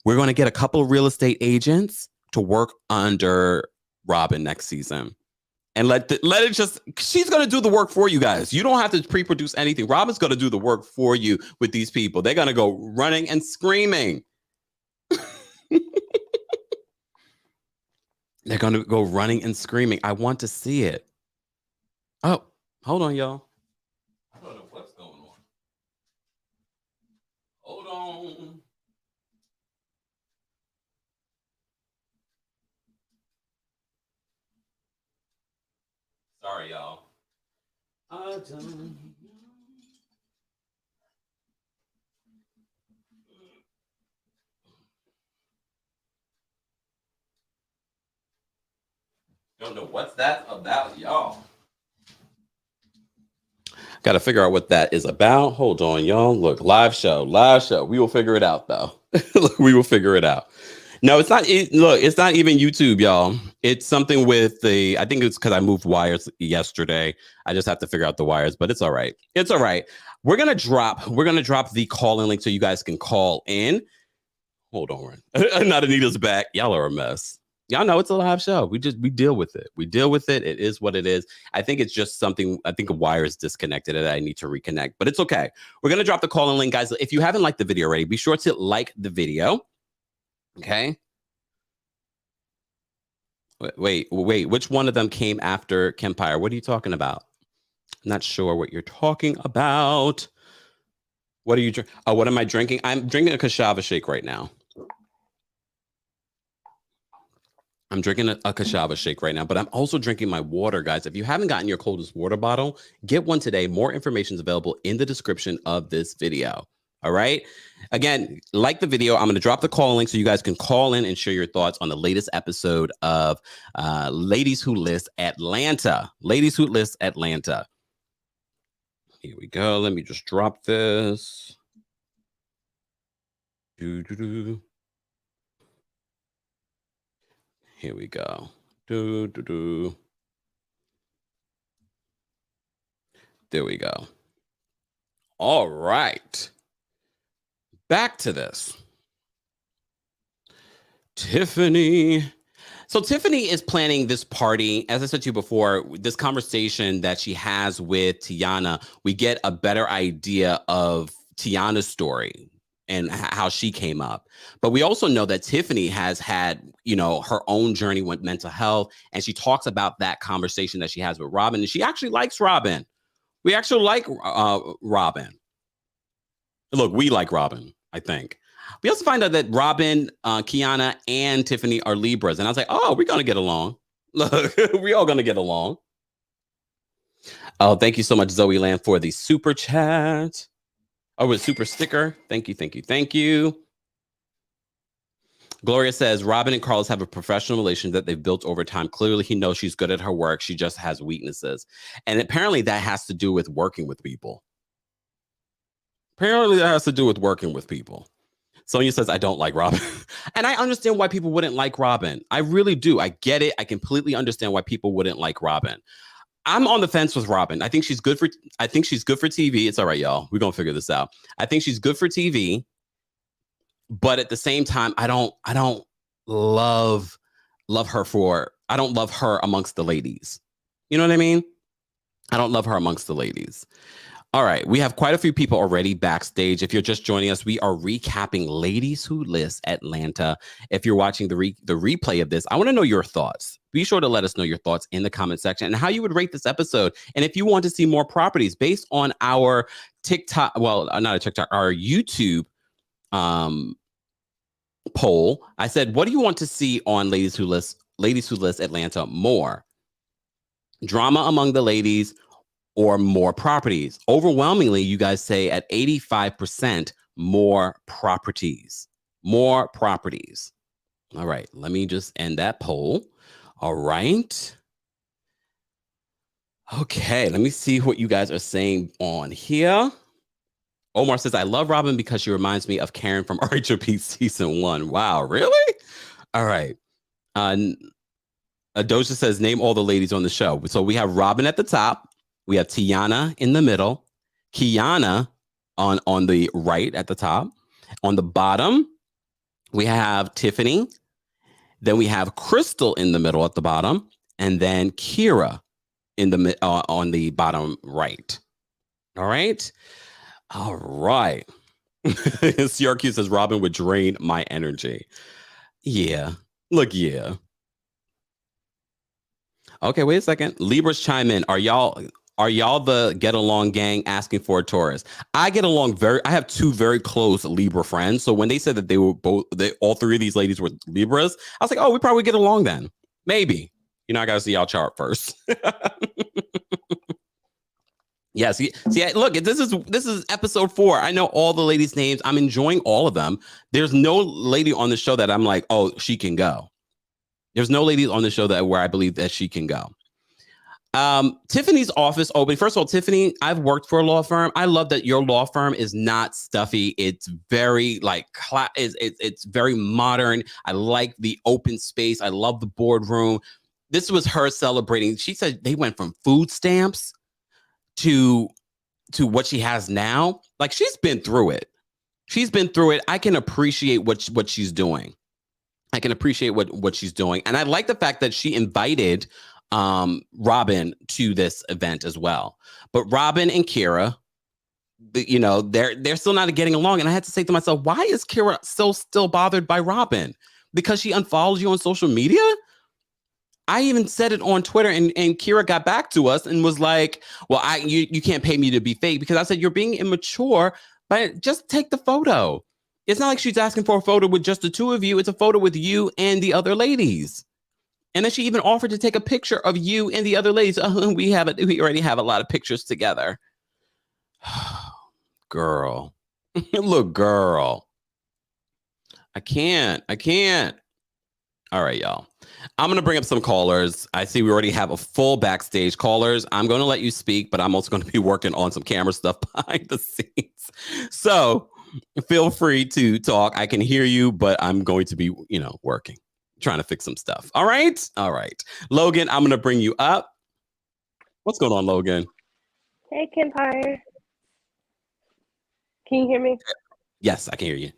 A: we're going to get a couple of real estate agents to work under Robin next season. And let it just, she's going to do the work for you guys. You don't have to pre-produce anything. Robin's going to do the work for you with these people. They're going to go running and screaming. They're going to go running and screaming. I want to see it. Oh, hold on, y'all. I don't know what's going on. Hold on. Sorry, y'all. Don't know what's that about, y'all. Got to figure out what that is about. Hold on, y'all. Look, live show. We will figure it out, though. We will figure it out. No, it's not. Look, it's not even YouTube, y'all. It's something with I think it's because I moved wires yesterday. I just have to figure out the wires, but it's all right. It's all right. We're gonna drop the call-in link so you guys can call in. Hold on. Not Anita's back. Y'all are a mess. Y'all know it's a live show. We deal with it. We deal with it. It is what it is. I think it's just something. I think a wire is disconnected and I need to reconnect, but it's okay. We're gonna drop the call-in link, guys. If you haven't liked the video already, be sure to like the video. Okay. Wait. Which one of them came after Kempire? What are you talking about? I'm not sure what you're talking about. What are you drinking? Oh, what am I drinking? I'm drinking a cassava shake right now. I'm drinking a cassava shake right now, but I'm also drinking my water, guys. If you haven't gotten your coldest water bottle, get one today. More information is available in the description of this video. All right. Again, like the video. I'm going to drop the call link so you guys can call in and share your thoughts on the latest episode of Ladies Who List Atlanta. Ladies Who List Atlanta. Here we go. Let me just drop this. Here we go. There we go. All right. Back to this. Tiffani So Tiffani is planning this party. As I said to you before, this conversation that she has with Tiana, we get a better idea of Tiana's story and how she came up. But we also know that Tiffani has had, her own journey with mental health. And she talks about that conversation that she has with Robin. And she actually likes Robin. We actually like Robin. Look, we like Robin, I think. We also find out that Robin, Kiana, and Tiffani are Libras. And I was like, oh, we're going to get along. Look, we're all going to get along. Oh, thank you so much, Zoe Land, for the super chat. Oh, with super sticker. Thank you, thank you, thank you. Gloria says, Robin and Carlos have a professional relation that they've built over time. Clearly, he knows she's good at her work. She just has weaknesses. And apparently that has to do with working with people. Sonia says, I don't like Robin. And I understand why people wouldn't like Robin. I really do. I get it. I completely understand why people wouldn't like Robin. I'm on the fence with Robin. I think she's good for TV. It's all right, y'all. We're going to figure this out. I think she's good for TV. But at the same time, I don't love her amongst the ladies. You know what I mean? I don't love her amongst the ladies. All right, we have quite a few people already backstage. If you're just joining us, we are recapping Ladies Who List Atlanta. If you're watching the replay of this, I want to know your thoughts. Be sure to let us know your thoughts in the comment section and how you would rate this episode. And if you want to see more properties based on our TikTok, well, not a TikTok, our YouTube poll, I said, what do you want to see on Ladies Who List Atlanta more? Drama among the ladies or more properties? Overwhelmingly, you guys say at 85% more properties. More properties. All right, let me just end that poll. All right. Okay, let me see what you guys are saying on here. Omar says, I love Robin because she reminds me of Karen from RHOP season 1. Wow, really? All right. Doja says, name all the ladies on the show. So we have Robin at the top. We have Tiana in the middle, Kiana on the right at the top. On the bottom, we have Tiffani. Then we have Cristyl in the middle at the bottom, and then Kira in the on the bottom right. All right. All right. Syracuse says Robin would drain my energy. Yeah. Look, yeah. Okay, wait a second. Libras chime in. Are y'all the get along gang asking for a Taurus? I get along I have two very close Libra friends. So when they said that all three of these ladies were Libras, I was like, oh, we probably get along then. Maybe. I got to see y'all chart first. Yeah, see, look, this is episode 4. I know all the ladies' names. I'm enjoying all of them. There's no lady on the show that I'm like, oh, she can go. There's no ladies on the show where I believe that she can go. Tiffany's office open. First of all, Tiffani, I've worked for a law firm. I love that your law firm is not stuffy. It's very it's very modern. I like the open space. I love the boardroom. This was her celebrating. She said they went from food stamps to what she has now. Like, she's been through it. I can appreciate what she's doing. What she's doing. And I like the fact that she invited Robin to this event as well. But Robin and Kira, they're still not getting along. And I had to say to myself, why is Kira still bothered by Robin? Because she unfollows you on social media? I even said it on Twitter, and Kira got back to us and was like, well, you can't pay me to be fake, because I said, you're being immature, but just take the photo. It's not like she's asking for a photo with just the two of you. It's a photo with you and the other ladies. And then she even offered to take a picture of you and the other ladies. We already have a lot of pictures together. Girl. Look, girl. I can't. All right, y'all. I'm going to bring up some callers. I see we already have a full backstage. Callers, I'm going to let you speak, but I'm also going to be working on some camera stuff behind the scenes. So feel free to talk. I can hear you, but I'm going to be, working, trying to fix some stuff. All right. Logan, I'm going to bring you up. What's going on, Logan?
C: Hey, Kempire. Can you hear me?
A: Yes, I can hear you.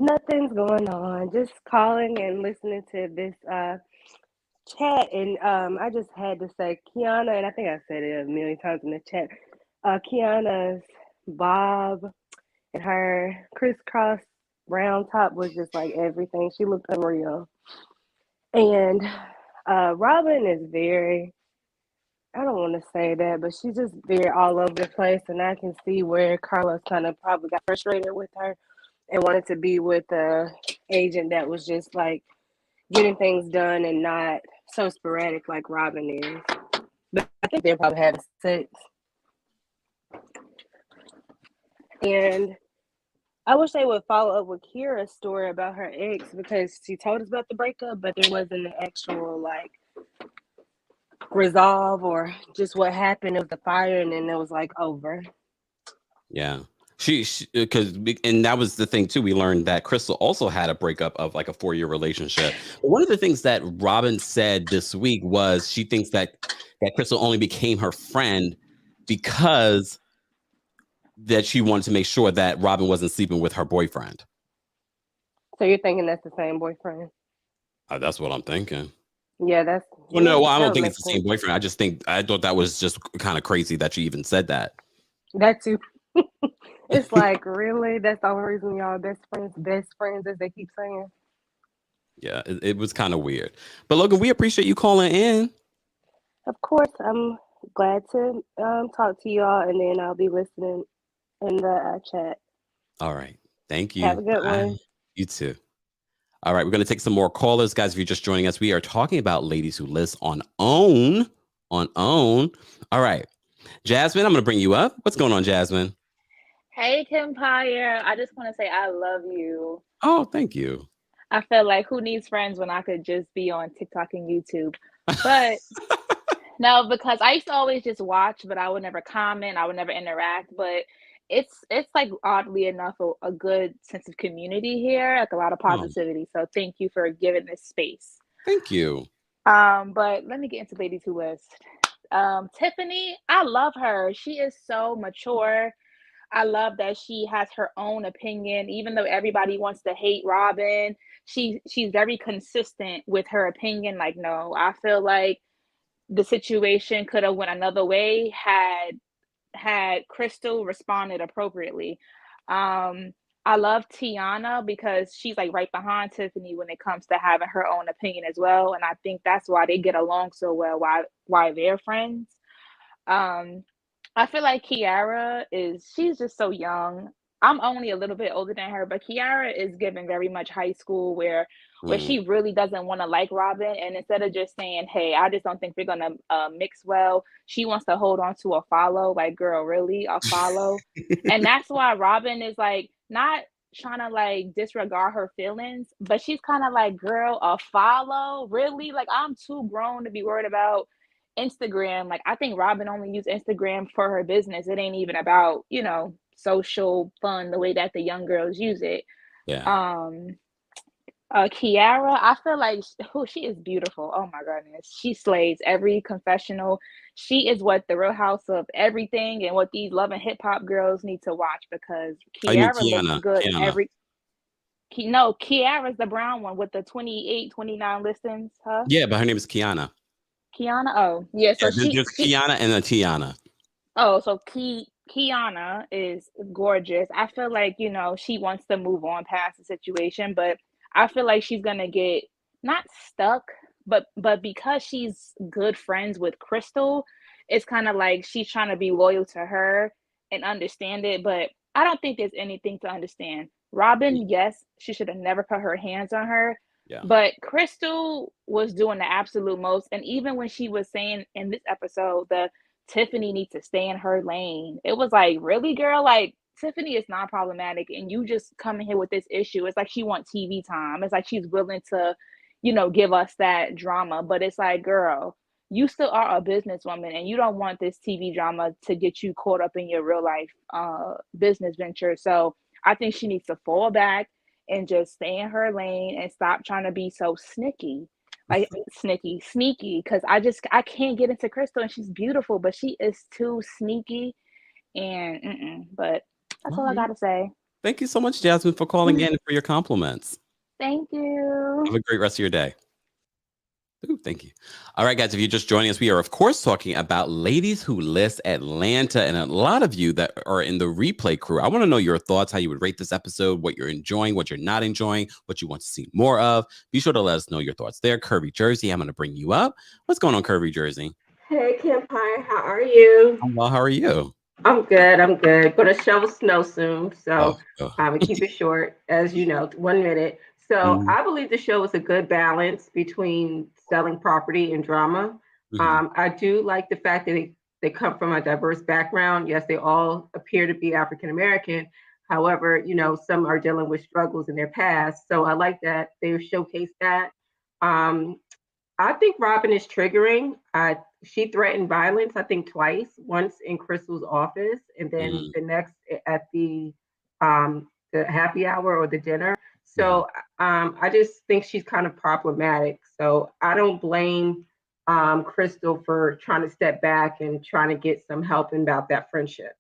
C: Nothing's going on. Just calling and listening to this chat, and I just had to say, Kiana, and I think I said it a million times in the chat. Kiana's bob and her crisscross round top was just like everything. She looked unreal. And Robin is very, I don't want to say that, but she's just very all over the place. And I can see where Carlos kind of probably got frustrated with her and wanted to be with a agent that was just like getting things done and not so sporadic like Robin is. But I think they're probably having sex. And I wish they would follow up with Kira's story about her ex, because she told us about the breakup, but there wasn't an actual like resolve or just what happened. It was the fire, and then it was like over.
A: Yeah. And that was the thing too. We learned that Cristyl also had a breakup of like a 4-year relationship. But one of the things that Robin said this week was she thinks that Cristyl only became her friend because that she wanted to make sure that Robin wasn't sleeping with her boyfriend.
C: So you're thinking that's the same boyfriend?
A: That's what I'm thinking.
C: Yeah, that's.
A: Well, no, I don't think it's the same boyfriend. I thought that was just kind of crazy that she even said that.
C: That too. It's like, really? That's the only reason y'all are best friends, as they keep saying.
A: Yeah, it was kind of weird. But Logan, we appreciate you calling in.
C: Of course, I'm glad to talk to y'all, and then I'll be listening in the chat.
A: All right. Thank you.
C: Have a good
A: Bye.
C: one.
A: You too. All right. We're going to take some more callers. Guys, if you're just joining us, we are talking about ladies who list on OWN. All right. Jasmine, I'm going to bring you up. What's going on, Jasmine?
D: Hey, Kempire. I just want to say I love you.
A: Oh, thank you.
D: I feel like who needs friends when I could just be on TikTok and YouTube? But no, because I used to always just watch, but I would never comment. I would never interact. But it's like oddly enough a good sense of community here, like a lot of positivity. So thank you for giving this space.
A: Thank you.
D: But let me get into ladies who list. Tiffani, I love her. She is so mature. I love that she has her own opinion, even though everybody wants to hate Robin. She's very consistent with her opinion. Like, no, I feel like the situation could have went another way had Cristyl responded appropriately. I love Tiana because she's like right behind Tiffani when it comes to having her own opinion as well, and I think that's why they get along so well. Why they're friends. I feel like she's just so young. I'm only a little bit older than her, but Kiara is giving very much high school where she really doesn't want to like Robin. And instead of just saying, hey, I just don't think we're going to mix well, she wants to hold on to a follow. Like, girl, really? A follow? And that's why Robin is like not trying to like disregard her feelings, but she's kind of like, girl, a follow? Really? Like, I'm too grown to be worried about Instagram. Like, I think Robin only used Instagram for her business. It ain't even about, social fun the way that the young girls use it.
A: Yeah.
D: Kiara, I feel like she is beautiful. Oh my goodness. She slays every confessional. She is what the Real House of everything and what these Love and Hip Hop girls need to watch, because Kiara looks good Kiara's the brown one with the 28, 29 listings, huh?
A: Yeah, but her name is Kiana.
D: Kiana? Oh, yeah. So
A: there's Kiana and then Tiana.
D: Oh, so Kiana is gorgeous. I feel like, she wants to move on past the situation, but I feel like she's going to get not stuck, but because she's good friends with Cristyl, it's kind of like she's trying to be loyal to her and understand it. But I don't think there's anything to understand. Robin, yes, she should have never put her hands on her. Yeah. But Cristyl was doing the absolute most. And even when she was saying in this episode that Tiffani needs to stay in her lane, it was like, really, girl? Like, Tiffani is not problematic, and you just come in here with this issue. It's like she wants TV time. It's like she's willing to, give us that drama. But it's like, girl, you still are a businesswoman, and you don't want this TV drama to get you caught up in your real life business venture. So I think she needs to fall back and just stay in her lane and stop trying to be so sneaky, because I can't get into Cristyl, and she's beautiful, but she is too sneaky, and but that's all I gotta say.
A: Thank you so much, Jasmine, for calling in and for your compliments.
D: Thank you.
A: Have a great rest of your day. Ooh, thank you. All right, guys, if you're just joining us, we are, of course, talking about Ladies Who List Atlanta. And a lot of you that are in the replay crew, I want to know your thoughts, how you would rate this episode, what you're enjoying, what you're not enjoying, what you want to see more of. Be sure to let us know your thoughts there. Curvy Jersey, I'm going to bring you up. What's going on, Curvy Jersey?
E: Hey, Kempire, how are you?
A: I'm well. How are you?
E: I'm good. I'm good. Going to shovel snow soon, so
A: Oh.
E: I'm gonna keep it short, as you know, 1 minute. So I believe the show is a good balance between selling property and drama. I do like the fact that they come from a diverse background. Yes, they all appear to be African American. However, some are dealing with struggles in their past. So I like that they showcase that. Um, I think Robin is triggering. She threatened violence, I think, twice. Once in Crystyl's office, and then the next at the happy hour or the dinner. So I just think she's kind of problematic. So I don't blame Cristyl for trying to step back and trying to get some help about that friendship.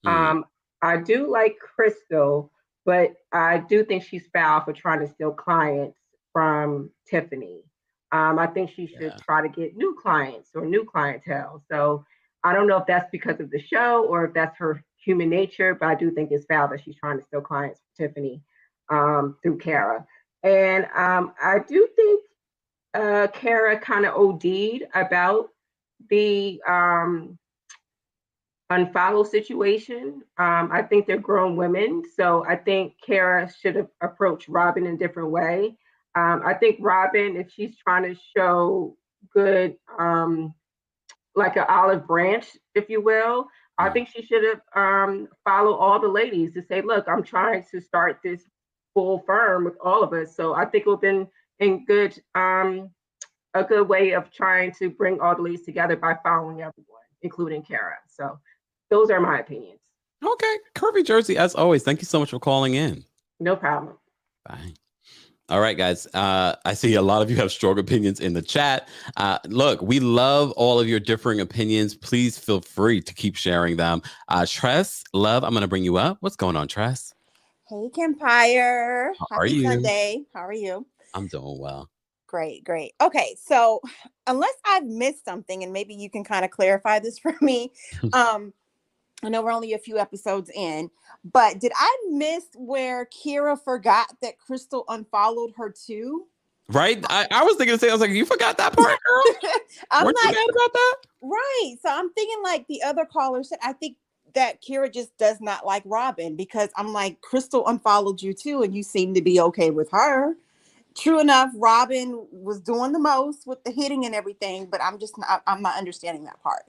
E: I do like Cristyl, but I do think she's foul for trying to steal clients from Tiffani. I think she should try to get new clients or new clientele. So I don't know if that's because of the show or if that's her human nature, but I do think it's foul that she's trying to steal clients from Tiffani through Kara. And I do think Kara kind of OD'd about the unfollow situation. I think they're grown women. So I think Kara should have approached Robin in a different way. I think Robin, if she's trying to show good, like an olive branch, if you will, I think she should have followed all the ladies to say, look, I'm trying to start this full firm with all of us. So I think it would have been in good, a good way of trying to bring all the ladies together by following everyone, including Kara. So those are my opinions.
A: Okay. Curvy Jersey, as always, thank you so much for calling in.
E: No problem.
A: Bye. All right, guys. I see a lot of you have strong opinions in the chat. Look, we love all of your differing opinions. Please feel free to keep sharing them. Tress, love, I'm going to bring you up. What's going on, Tress?
F: Hey, Kempire.
A: How are
F: Happy
A: you?
F: Sunday. How are you?
A: I'm doing well.
F: Great, great. Okay, so unless I've missed something, and maybe you can kind of clarify this for me, I know we're only a few episodes in, but did I miss where Kira forgot that Cristyl unfollowed her too?
A: Right? I was thinking the same. I was like, you forgot that part, girl?
F: I'm
A: Weren't you
F: like,
A: mad about that?
F: right. So I'm thinking like the other caller said, I think that Kira just does not like Robin because I'm like, Cristyl unfollowed you too, and you seem to be okay with her. True enough, Robin was doing the most with the hitting and everything, but I'm not understanding that part.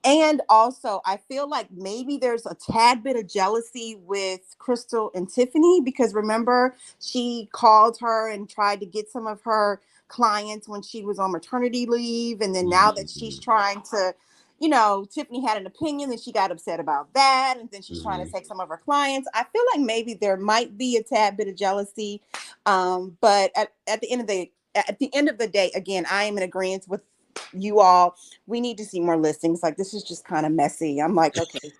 F: And also, I feel like maybe there's a tad bit of jealousy with Cristyl and Tiffani because remember, she called her and tried to get some of her clients when she was on maternity leave. And then now that she's trying to, Tiffani had an opinion and she got upset about that. And then she's trying to take some of her clients. I feel like maybe there might be a tad bit of jealousy. But at the end of the day, again, I am in agreement with you all. We need to see more listings. Like, this is just kind of messy. I'm like, okay,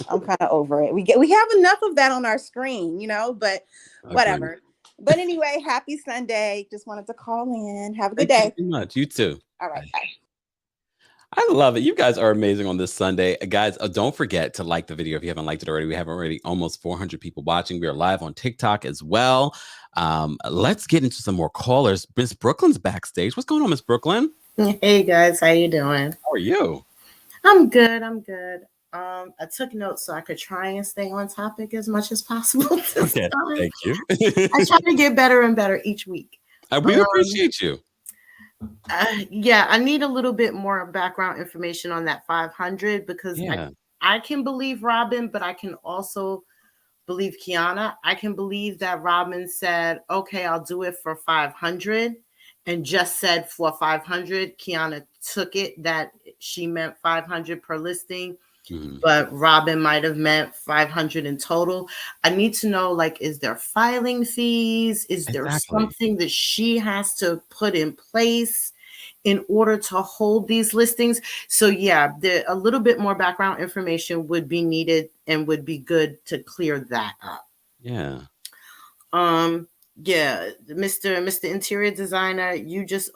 F: I'm kind of over it. We have enough of that on our screen, but whatever. But anyway, happy Sunday. Just wanted to call in. Have a good day.
A: Thank you so much. You too.
F: All right. Bye.
A: I love it. You guys are amazing on this Sunday. Guys, don't forget to like the video if you haven't liked it already. We have already almost 400 people watching. We are live on TikTok as well. Let's get into some more callers. Miss Brooklyn's backstage. What's going on, Miss Brooklyn?
G: Hey guys, how you doing?
A: How are you?
G: I'm good. I took notes so I could try and stay on topic as much as possible.
A: Okay, thank you.
G: I try to get better and better each week.
A: We appreciate you.
G: Yeah, I need a little bit more background information on that 500 because I can believe Robin, but I can also believe Kiana. I can believe that Robin said, okay, I'll do it for 500 and just said for 500. Kiana took it that she meant 500 per listing, but Robin might have meant 500 in total. I need to know, like, is there filing fees? Is there something that she has to put in place in order to hold these listings? So yeah, a little bit more background information would be needed and would be good to clear that up.
A: Yeah.
G: Yeah, Mr. Interior Designer, you just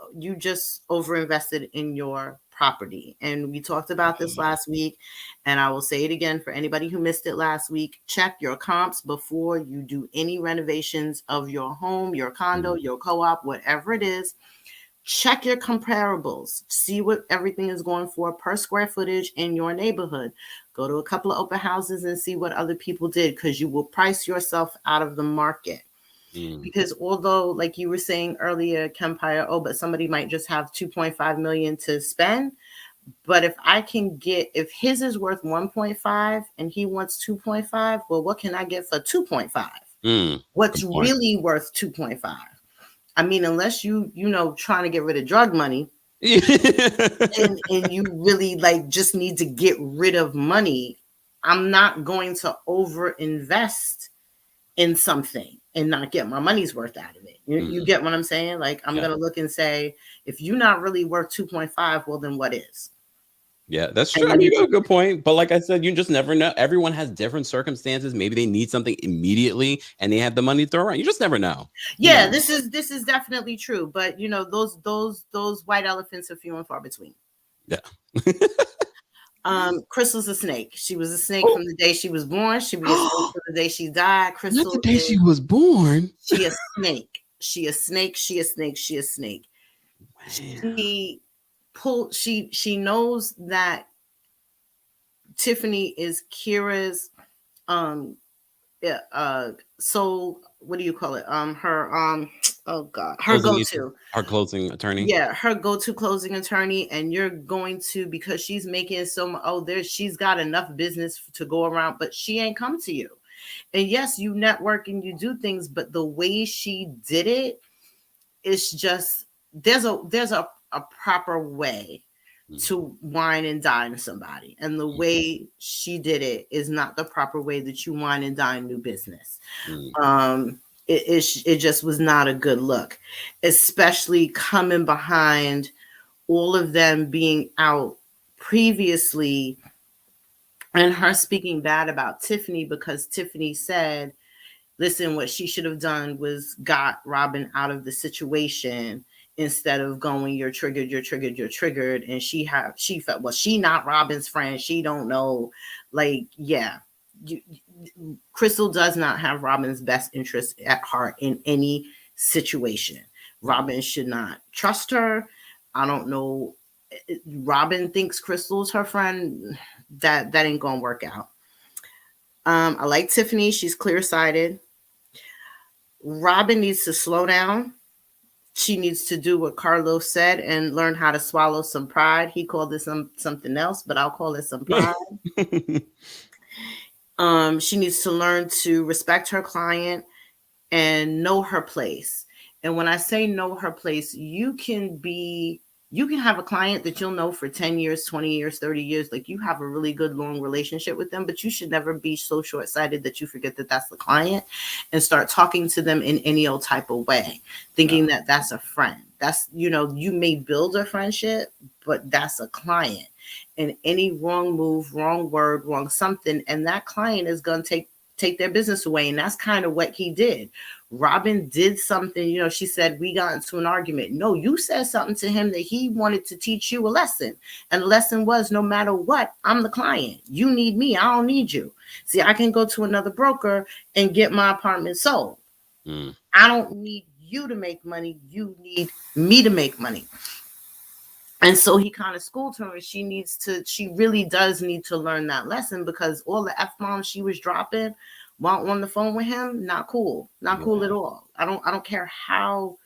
G: overinvested in your property. And we talked about this last week, and I will say it again for anybody who missed it last week. Check your comps before you do any renovations of your home, your condo, your co-op, whatever it is. Check your comparables. See what everything is going for per square footage in your neighborhood. Go to a couple of open houses and see what other people did, because you will price yourself out of the market. Because although, like you were saying earlier, Kempire, but somebody might just have 2.5 million to spend. But if his is worth 1.5 and he wants 2.5, well, what can I get for 2.5? What's really worth 2.5? I mean, unless you trying to get rid of drug money and you really just need to get rid of money, I'm not going to over invest in something and not get my money's worth out of it. You get what I'm saying? I'm going to look and say, if you're not really worth 2.5, well, then what is?
A: Yeah, that's true. I mean, you got a good point. But like I said, you just never know. Everyone has different circumstances. Maybe they need something immediately and they have the money to throw around. You just never know.
G: Yeah, this is definitely true. But those white elephants are few and far between.
A: Yeah.
G: Crystyl's a snake. She was a snake from the day she was born. She was a snake from the day she died. Cristyl,
A: not the day she was born.
G: She a snake. She a snake. She a snake. She a snake. Man. She knows that Tiffani is Kira's so what do you call it? Her
A: closing attorney.
G: Yeah, her go-to closing attorney. And you're going to, because she's making so much, she's got enough business to go around, but she ain't come to you. And yes, you network and you do things, but the way she did it, it's just there's a proper way to wine and dine somebody, and the way she did it is not the proper way that you wine and dine new business. It just was not a good look, especially coming behind all of them being out previously and her speaking bad about Tiffani, because Tiffani said, listen, what she should have done was got Robin out of the situation instead of going, you're triggered. And she felt, well, she not Robin's friend. She don't know. Cristyl does not have Robin's best interest at heart in any situation. Robin should not trust her. I don't know. Robin thinks Crystyl's her friend. That ain't gonna work out. I like Tiffani. She's clear-sighted. Robin needs to slow down. She needs to do what Carlos said and learn how to swallow some pride. He called it something else, but I'll call it some pride. She needs to learn to respect her client and know her place. And when I say know her place, you can have a client that you'll know for 10 years, 20 years, 30 years. You have a really good long relationship with them, but you should never be so short-sighted that you forget that that's the client and start talking to them in any old type of way, thinking that that's a friend. That's, you may build a friendship, but that's a client. And any wrong move, wrong word, wrong something, and that client is going to take their business away. And that's kind of what he did. Robin did something, she said, we got into an argument. No, you said something to him that he wanted to teach you a lesson. And the lesson was, no matter what, I'm the client. You need me. I don't need you. See, I can go to another broker and get my apartment sold. I don't need you to make money. You need me to make money. And so he kind of schooled her, and she really does need to learn that lesson, because all the F-bombs she was dropping while on the phone with him, not cool. Not cool at all. I don't care how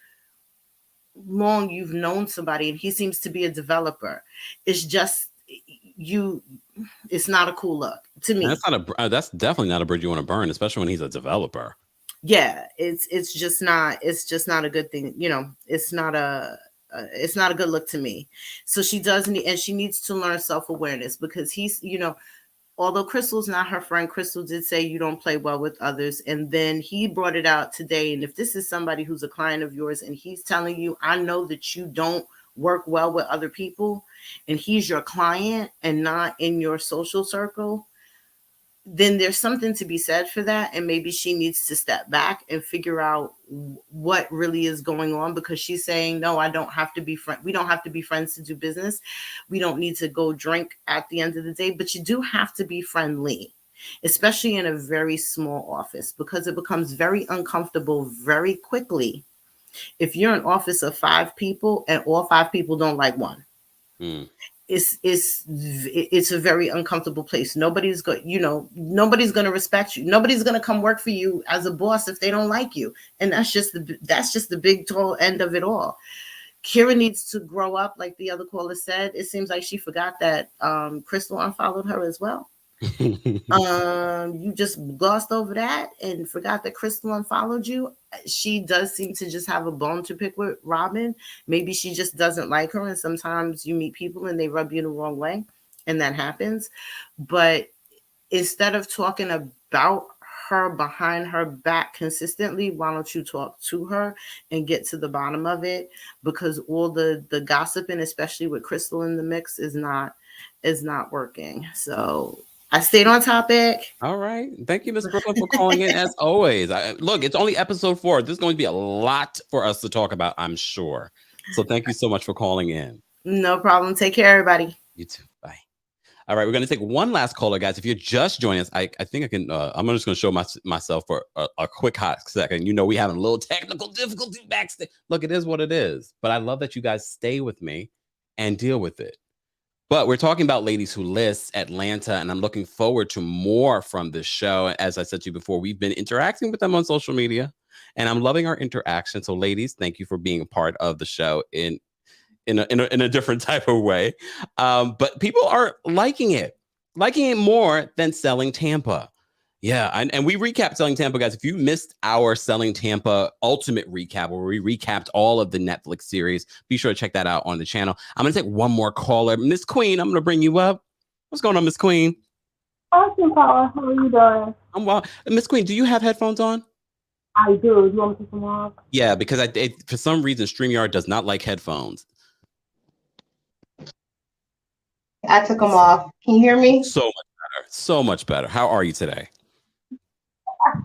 G: long you've known somebody, and he seems to be a developer. It's just it's not a cool look to me.
A: That's definitely not a bridge you want to burn, especially when he's a developer.
G: Yeah, it's just not a good thing. It's not a good look to me. So she needs to learn self-awareness, because he's, although Crystyl's not her friend, Cristyl did say you don't play well with others. And then he brought it out today. And if this is somebody who's a client of yours and he's telling you, I know that you don't work well with other people, and he's your client and not in your social circle, then there's something to be said for that. And maybe she needs to step back and figure out what really is going on, because she's saying, no, I don't have to be we don't have to be friends to do business. We don't need to go drink at the end of the day, but you do have to be friendly, especially in a very small office, because it becomes very uncomfortable very quickly if you're an office of 5 people and all 5 people don't like one. It's a very uncomfortable place. Nobody's going to respect you. Nobody's going to come work for you as a boss if they don't like you. And that's just the big tall end of it all. Kira needs to grow up, like the other caller said. It seems like she forgot that Cristyl unfollowed her as well. You just glossed over that and forgot that Cristyl unfollowed you. She does seem to just have a bone to pick with Robin. Maybe she just doesn't like her, and sometimes you meet people and they rub you the wrong way, and that happens. But instead of talking about her behind her back consistently, why don't you talk to her and get to the bottom of it? Because all the gossiping, especially with Cristyl in the mix, is not working. So I stayed on topic.
A: All right. Thank you, Ms. Brooklyn, for calling in as always. Look, it's only episode 4. There's going to be a lot for us to talk about, I'm sure. So thank you so much for calling in.
G: No problem. Take care, everybody.
A: You too. Bye. All right. We're going to take one last caller, guys. If you're just joining us, I think I can, I'm just going to show myself for a quick hot second. You know, we having a little technical difficulty backstage. Look, it is what it is. But I love that you guys stay with me and deal with it. But we're talking about Ladies Who List, Atlanta, and I'm looking forward to more from this show. As I said to you before, we've been interacting with them on social media, and I'm loving our interaction. So, ladies, thank you for being a part of the show in a different type of way. But people are liking it more than Selling Tampa. Yeah, and we recapped Selling Tampa, guys. If you missed our Selling Tampa Ultimate recap, where we recapped all of the Netflix series, be sure to check that out on the channel. I'm going to take one more caller. Miss Queen, I'm going to bring you up. What's going on, Miss Queen?
H: Awesome, Paula. How are you doing?
A: I'm well. Miss Queen, do you have headphones on?
H: I do. You want me to take them off?
A: Yeah, because for some reason, StreamYard does not like headphones.
H: I took them off. Can you hear me?
A: So much better. So much better. How are you today?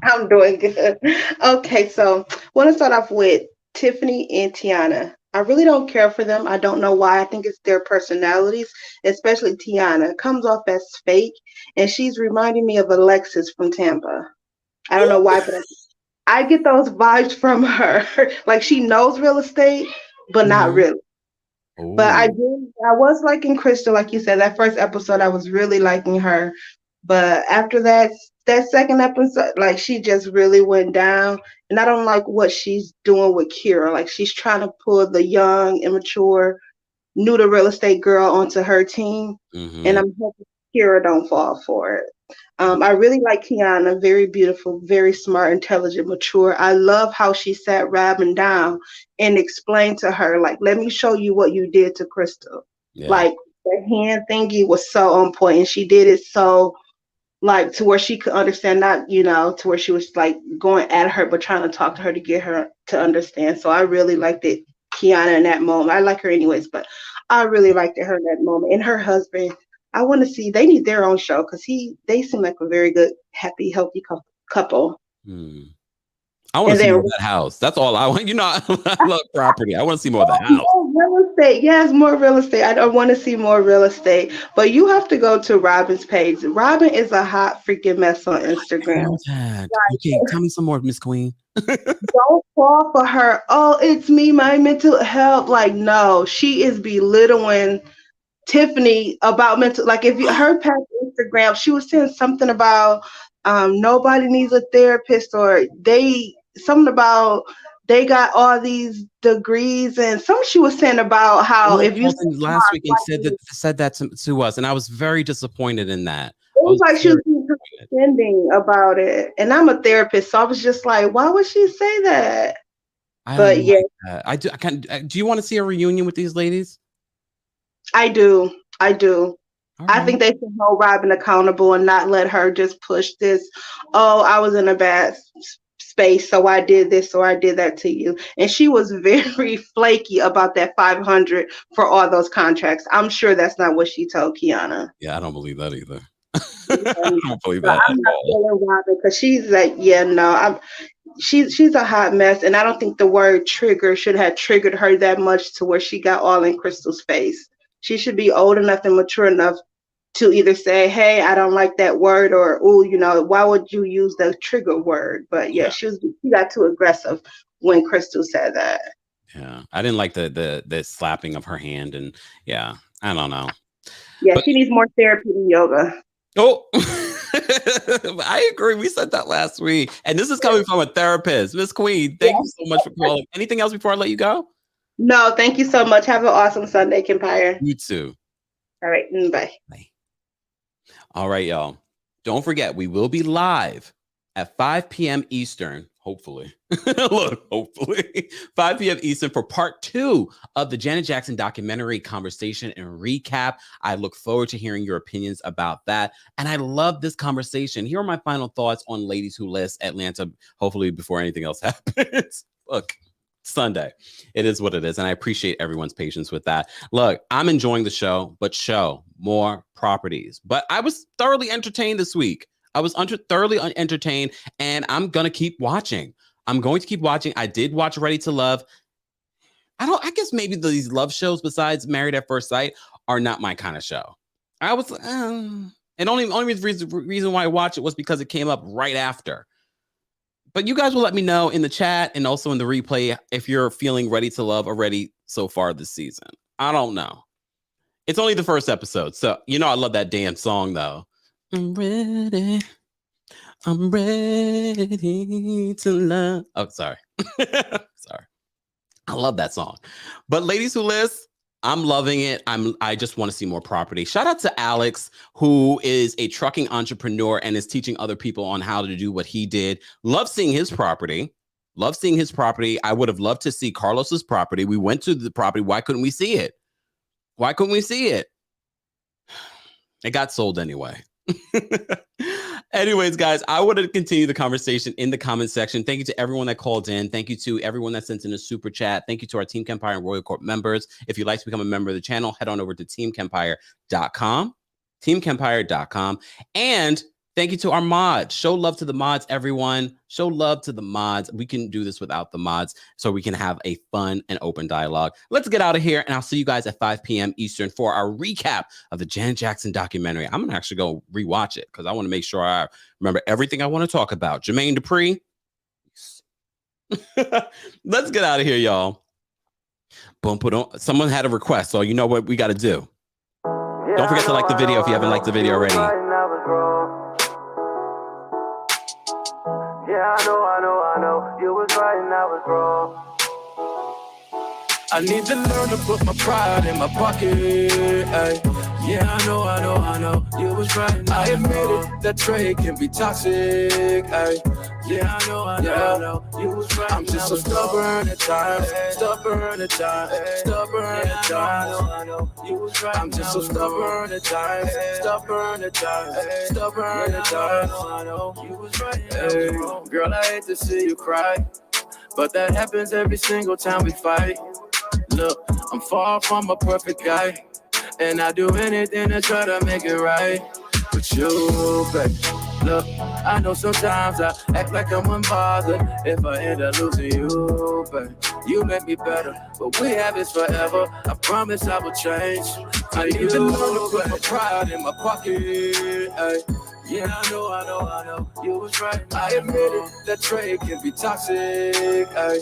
H: I'm doing good. Okay, so I want to start off with Tiffani and Tiana. I really don't care for them. I don't know why. I think it's their personalities, especially Tiana. Comes off as fake, and she's reminding me of Alexis from Tampa. I don't know why, but I get those vibes from her. Like she knows real estate, but not really. Ooh. But I was liking Cristyl, like you said, that first episode, I was really liking her. But after that second episode, like she just really went down. And I don't like what she's doing with Kira. Like she's trying to pull the young, immature, new to real estate girl onto her team. Mm-hmm. And I'm hoping Kira don't fall for it. I really like Tiana, very beautiful, very smart, intelligent, mature. I love how she sat Robin down and explained to her, like, let me show you what you did to Cristyl. Yeah. Like the hand thingy was so on point, and she did it so like to where she could understand, not, to where she was like going at her, but trying to talk to her to get her to understand. So I really liked it, Kiana, in that moment. I like her anyways, but I really liked her in that moment. And her husband, I want to see, they need their own show because they seem like a very good, happy, healthy couple.
A: I want to see more of that house. That's all I want. I love property. I want to see more of the house.
H: Real estate. Yes, more real estate. I want to see more real estate. But you have to go to Robin's page. Robin is a hot freaking mess on Instagram.
A: Okay, tell me some more, Miss Queen.
H: Don't fall for her. Oh, it's me, my mental health. Like, no, she is belittling Tiffani about mental. Like, if you her past Instagram, she was saying something about nobody needs a therapist, or something about they got all these degrees, and she was saying about how if you
A: last week and said that to us, and I was very disappointed in that.
H: It was like she was condescending about it, and I'm a therapist, so I was just like, why would she say that? But yeah,
A: I do. Do you want to see a reunion with these ladies?
H: I do.
A: Right.
H: I think they should hold Robin accountable and not let her just push this. Oh, I was in a bad space, so I did this, or I did that to you. And she was very flaky about that 500 for all those contracts. I'm sure that's not what she told Kiana.
A: Yeah, I don't believe that either. I don't believe
H: So
A: that at
H: I'm not
A: all.
H: feeling Robin because she's like, yeah, no, she's a hot mess, and I don't think the word trigger should have triggered her that much to where she got all in Crystyl's face. She should be old enough and mature enough to either say, hey, I don't like that word, or oh, why would you use the trigger word? But yeah, she got too aggressive when Cristyl said that.
A: Yeah, I didn't like the slapping of her hand, and yeah, I don't know.
H: Yeah, she needs more therapy than yoga.
A: Oh, I agree. We said that last week, and this is coming from a therapist, Miss Queen. Thank you so much for calling. Anything else before I let you go?
H: No, thank you so much. Have an awesome Sunday, Kempire.
A: You too.
H: All right, bye.
A: Bye. All right, y'all. Don't forget, we will be live at 5 p.m. Eastern, hopefully. Look, hopefully. 5 p.m. Eastern for part 2 of the Janet Jackson documentary conversation and recap. I look forward to hearing your opinions about that. And I love this conversation. Here are my final thoughts on Ladies Who List Atlanta, hopefully before anything else happens. Look, Sunday. It is what it is. And I appreciate everyone's patience with that. Look, I'm enjoying the show, but show more properties. But I was thoroughly entertained this week. I was thoroughly entertained, and I'm going to keep watching. I'm going to keep watching. I did watch Ready to Love. I guess maybe these love shows besides Married at First Sight are not my kind of show. I was, and only reason why I watched it was because it came up right after. But you guys will let me know in the chat and also in the replay if you're feeling Ready to Love already so far this season. I don't know. It's only the first episode. So, I love that damn song, though. I'm ready to love. Oh, sorry. Sorry. I love that song. But Ladies Who List, I'm loving it. I just want to see more property. Shout out to Alex, who is a trucking entrepreneur and is teaching other people on how to do what he did. Love seeing his property. I would have loved to see Carlos's property. We went to the property. Why couldn't we see it? It got sold anyway. Anyways, guys, I want to continue the conversation in the comment section. Thank you to everyone that called in. Thank you to everyone that sent in a super chat. Thank you to our Team Kempire and Royal Corp members. If you'd like to become a member of the channel, head on over to TeamKempire.com. TeamKempire.com. And thank you to our mods. Show love to the mods, everyone. Show love to the mods. We can do this without the mods, so we can have a fun and open dialogue. Let's get out of here, and I'll see you guys at 5 p.m. Eastern for our recap of the Janet Jackson documentary. I'm going to actually go rewatch it because I want to make sure I remember everything I want to talk about. Jermaine Dupri. Let's get out of here, y'all. Boom, put on. Someone had a request, so you know what we got to do. Don't forget to like the video if you haven't liked the video already.
I: Yeah, I know, you was right and I was wrong. I need to learn to put my pride in my pocket, ay. Yeah, I know, you was right. I admit it, that trade can be toxic, ay. Yeah, I know, you was right. I'm just so stubborn at times, stubborn at times. I know, you was right. I'm just so stubborn at times, stubborn at times. I know, you was right. Hey, girl, I hate to see you cry, but that happens every single time we fight. Look, I'm far from a perfect guy, and I do anything to try to make it right with you, baby. Look, I know sometimes I act like I'm unbothered if I end up losing you, baby. You make me better, but we have this forever. I promise I will change. I need to learn to put my pride in my pocket, ay. Yeah, I know, you was right. I admit it, that trade can be toxic, ay.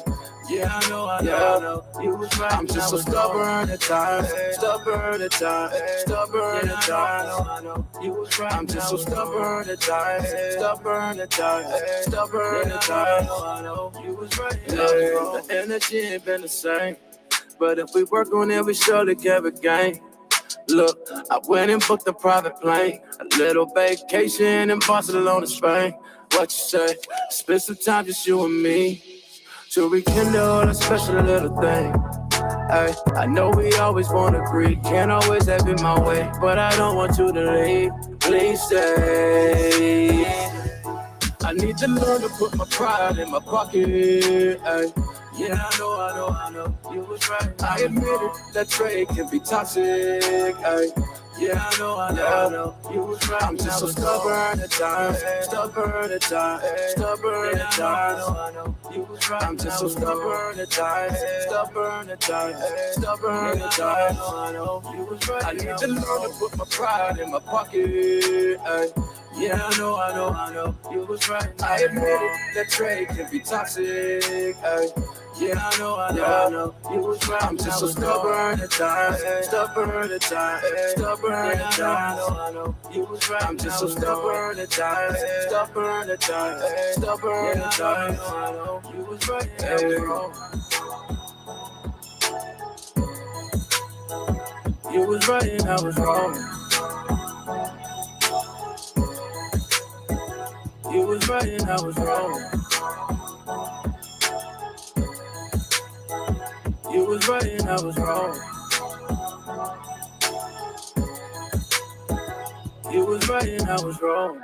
I: Yeah, I know, you was right. I'm just so stubborn at times, stubborn at times. I know, you was right. I'm just so stubborn at times, stubborn at times. I know, you was right. The energy ain't been the same, but if we work on it, we surely can regain. Look, I went and booked a private plane, a little vacation in Barcelona, Spain. What you say? Spend some time just you and me to rekindle a special little thing. Ay, I know we always wanna agree, can't always have it my way, but I don't want you to leave. Please stay. I need to learn to put my pride in my pocket. Ay. Yeah, I know, you was right. I admit it, that trade can be toxic. Ay. Yeah, I know, you was right. I'm just so stubborn at times, stubborn at times, stubborn at times. I know, you was right. I'm just so stubborn at times, stubborn at times, stubborn at times. I know, you was right. I need to learn to put my pride in my pocket. Ay. Yeah, I know, you was right. I admit it, that trade can be toxic. Ay. Yeah, I know, you was right. I'm just so stubborn at times, stubborn at times, stubborn at times. I know, you was right. I'm just so stubborn at times, stubborn at times, stubborn at times. I know, you was right. I was wrong. You was right and I was wrong. You was right and I was wrong. You was right and I was wrong. You was right and I was wrong.